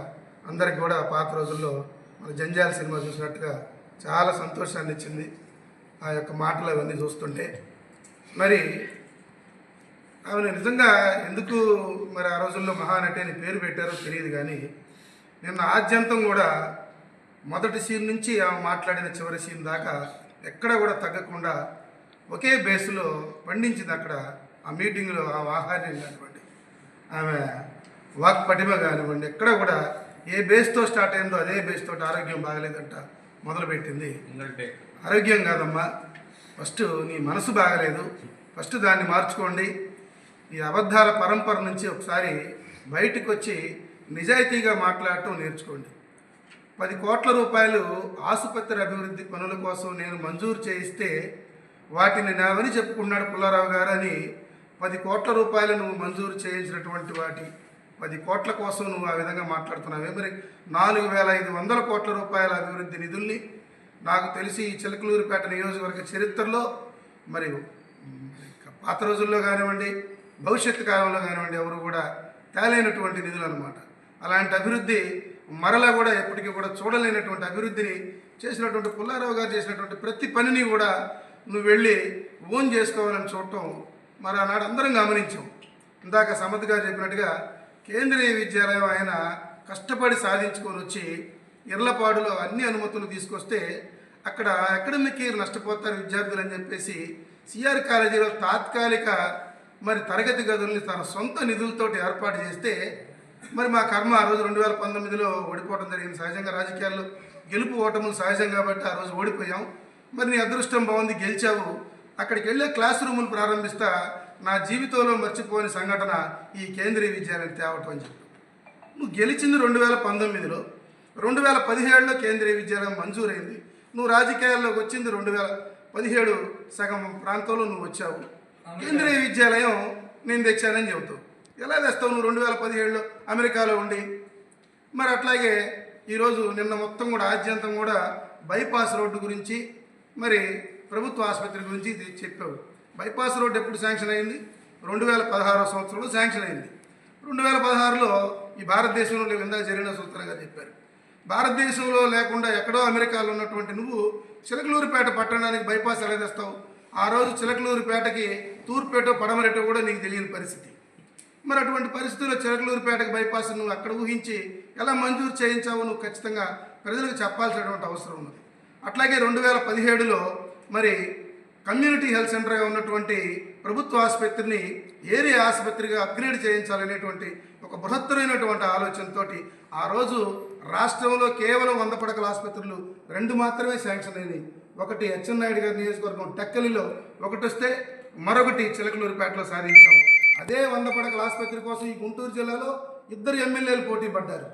అందరికి కూడా పాత రోజుల్లో మన జంజాల సినిమా చూసినట్టుగా చాలా సంతోషాన్ని ఇచ్చింది ఆ యొక్క మాటలు అవన్నీ చూస్తుంటే. మరి ఆమె నిజంగా ఎందుకు మరి ఆ రోజుల్లో మహానటి అని పేరు పెట్టారో తెలియదు. కానీ నిన్న ఆద్యంతం కూడా మొదటి సీన్ నుంచి ఆమె మాట్లాడిన చివరి సీన్ దాకా ఎక్కడ కూడా తగ్గకుండా ఒకే బేస్లో పండించింది. అక్కడ ఆ మీటింగ్లో ఆమె ఆహార్యం కానివ్వండి, ఆమె వాక్ పటిమ కానివ్వండి, ఎక్కడ కూడా ఏ బేస్తో స్టార్ట్ అయిందో అదే బేస్ తోటి ఆరోగ్యం బాగలేదంట మొదలుపెట్టింది. ఆరోగ్యం కాదమ్మా, ఫస్ట్ నీ మనసు బాగలేదు, ఫస్ట్ దాన్ని మార్చుకోండి. ఈ అబద్ధాల పరంపర నుంచి ఒకసారి బయటకు వచ్చి నిజాయితీగా మాట్లాడటం నేర్చుకోండి. 10 కోట్ల రూపాయలు ఆసుపత్రి అభివృద్ధి పనుల కోసం నేను మంజూరు చేయిస్తే వాటిని నావని చెప్పుకున్నాడు పుల్లారావు గారు అని 10 కోట్ల రూపాయలు నువ్వు మంజూరు చేయించినటువంటి వాటి 10 కోట్ల కోసం నువ్వు ఆ విధంగా మాట్లాడుతున్నావే. మరి 4,500 కోట్ల రూపాయల అభివృద్ధి నిధుల్ని నాకు తెలిసి ఈ చిలకలూరిపేట నియోజకవర్గ చరిత్రలో మరి పాత రోజుల్లో కానివ్వండి, భవిష్యత్తు కాలంలో కానివ్వండి ఎవరు కూడా తేలైనటువంటి నిధులు అనమాట. అలాంటి అభివృద్ధి మరలా కూడా ఎప్పటికీ కూడా చూడలేనటువంటి అభివృద్ధిని చేసినటువంటి పుల్లారావు గారు చేసినటువంటి ప్రతి పనిని కూడా నువ్వు వెళ్ళి ఓన్ చేసుకోవాలని చూడటం మరి ఆనాడు అందరం గమనించాం. ఇందాక సమద్ గారు చెప్పినట్టుగా కేంద్రీయ విద్యాలయం ఆయన కష్టపడి సాధించుకొని వచ్చి ఇర్లపాడులో అన్ని అనుమతులు తీసుకొస్తే అక్కడ అకాడమిక్ ఇయర్ నష్టపోతారు విద్యార్థులు అని చెప్పేసి సిఆర్ కాలేజీలో తాత్కాలిక మరి తరగతి గదుల్ని తన సొంత నిధులతోటి ఏర్పాటు చేస్తే మరి మా కర్మ ఆ రోజు 2019లో ఓడిపోవడం జరిగింది. సహజంగా రాజకీయాల్లో గెలుపు ఓటములు సహజం కాబట్టి ఆ రోజు ఓడిపోయాం. మరి నీ అదృష్టం బాగుంది, గెలిచావు. అక్కడికి వెళ్ళే క్లాస్ రూములు ప్రారంభిస్తా నా జీవితంలో మర్చిపోని సంఘటన ఈ కేంద్రీయ విద్యాలయం తేవటం అని చెప్పి నువ్వు గెలిచింది 2019లో, 2017లో కేంద్రీయ విద్యాలయం మంజూరైంది. నువ్వు రాజకీయాల్లోకి వచ్చింది 2017 సగం ప్రాంతంలో నువ్వు వచ్చావు. కేంద్రీయ విద్యాలయం నేను తెచ్చానని చెబుతావు. ఎలా తెస్తావు నువ్వు 2017లో అమెరికాలో ఉండి? మరి అట్లాగే ఈరోజు నిన్న మొత్తం కూడా ఆద్యంతం కూడా బైపాస్ రోడ్డు గురించి, మరి ప్రభుత్వ ఆసుపత్రి గురించి చెప్పావు. బైపాస్ రోడ్డు ఎప్పుడు శాంక్షన్ అయింది? 2016 సంవత్సరంలో శాంక్షన్ అయింది. 2016లో ఈ భారతదేశంలో ఇందాక జరిగిన సూత్రంగా చెప్పారు. భారతదేశంలో లేకుండా ఎక్కడో అమెరికాలో ఉన్నటువంటి నువ్వు చిలకలూరిపేట పట్టణానికి బైపాస్ ఎలా తెస్తావు? ఆ రోజు చిలకలూరిపేటకి తూర్పేటో పడమరేటో కూడా నీకు తెలియని పరిస్థితి. మరి అటువంటి పరిస్థితుల్లో చిలకలూరిపేటకి బైపాస్ నువ్వు అక్కడ ఊహించి ఎలా మంజూరు చేయించావో నువ్వు ఖచ్చితంగా ప్రజలకు చెప్పాల్సినటువంటి అవసరం ఉన్నది. అట్లాగే 2017లో మరి కమ్యూనిటీ హెల్త్ సెంటర్గా ఉన్నటువంటి ప్రభుత్వ ఆసుపత్రిని ఏరియా ఆసుపత్రిగా అప్గ్రేడ్ చేయించాలనేటువంటి ఒక బృహత్తరమైనటువంటి ఆలోచనతో ఆ రోజు రాష్ట్రంలో కేవలం 100 పడకల ఆసుపత్రులు 2 మాత్రమే శాంక్షన్ అయినాయి. ఒకటి అచ్చెన్నాయుడు గారి నియోజకవర్గం టెక్కలిలో ఒకటి వస్తే మరొకటి చిలకలూరిపేటలో సాధించాం. అదే 100 పడకల ఆసుపత్రి కోసం ఈ గుంటూరు జిల్లాలో 2 ఎమ్మెల్యేలు పోటీ పడ్డారు.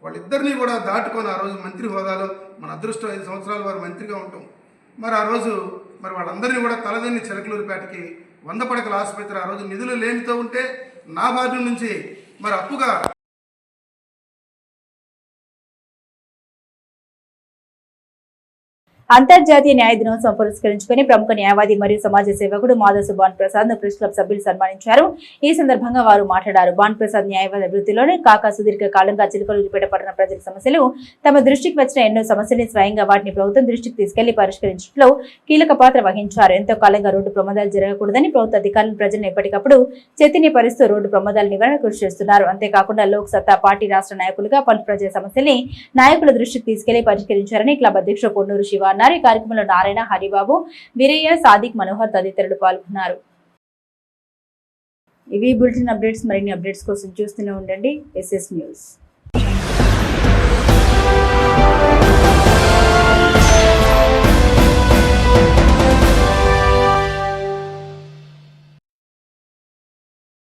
వాళ్ళిద్దరినీ కూడా దాటుకొని ఆ రోజు మంత్రి హోదాలో మన అదృష్టం 5 సంవత్సరాల వారు మంత్రిగా ఉంటాం. మరి ఆ రోజు మరి వాళ్ళందరినీ కూడా తలదన్ని చిలకలూరిపేటకి 100 పడకల ఆసుపత్రి ఆ రోజు నిధులు లేమితో ఉంటే నాబార్డు నుంచి మరి అప్పుగా అంతర్జాతీయ న్యాయ దినోత్సవం పురస్కరించుకుని ప్రముఖ న్యాయవాది మరియు సమాజ సేవకుడు మాధసు బాన్ ప్రసాద్ ను ప్రెస్ క్లబ్ సభ్యులు సన్మానించారు. ఈ సందర్భంగా వారు మాట్లాడారు. బాన్ ప్రసాద్ న్యాయవాద వృత్తిలోనే కాక సుదీర్ఘ కాలంగా చిలకలూరిపేట పట్టణ ప్రజల సమస్యలు తమ దృష్టికి వచ్చిన ఎన్నో సమస్యల్ని స్వయంగా వాటిని ప్రభుత్వం దృష్టికి తీసుకెళ్లి పరిష్కరించడంలో కీలక పాత్ర వహించారు. ఎంతో కాలంగా రోడ్డు ప్రమాదాలు జరగకూడదని ప్రభుత్వ అధికారులు ప్రజలను ఎప్పటికప్పుడు చైతన్యపరుస్తూ రోడ్డు ప్రమాదాల నివారణ కృషి చేస్తున్నారు. అంతేకాకుండా లోక్ సత్తా పార్టీ రాష్ట్ర నాయకులుగా పలు ప్రజా సమస్యల్ని నాయకుల దృష్టికి తీసుకెళ్లి పరిష్కరించారని క్లబ్ అధ్యక్షుడు పొన్నూరు శివ ఈ కార్యక్రమంలో నారాయణ, హరిబాబు, వీరయ్య, సాదిక్, మనోహర్ తదితరులు పాల్గొన్నారు. ఇవి బులెటిన్ అప్డేట్స్. మరిన్ని అప్డేట్స్ కోసం చూస్తూనే ఉండండి SS న్యూస్.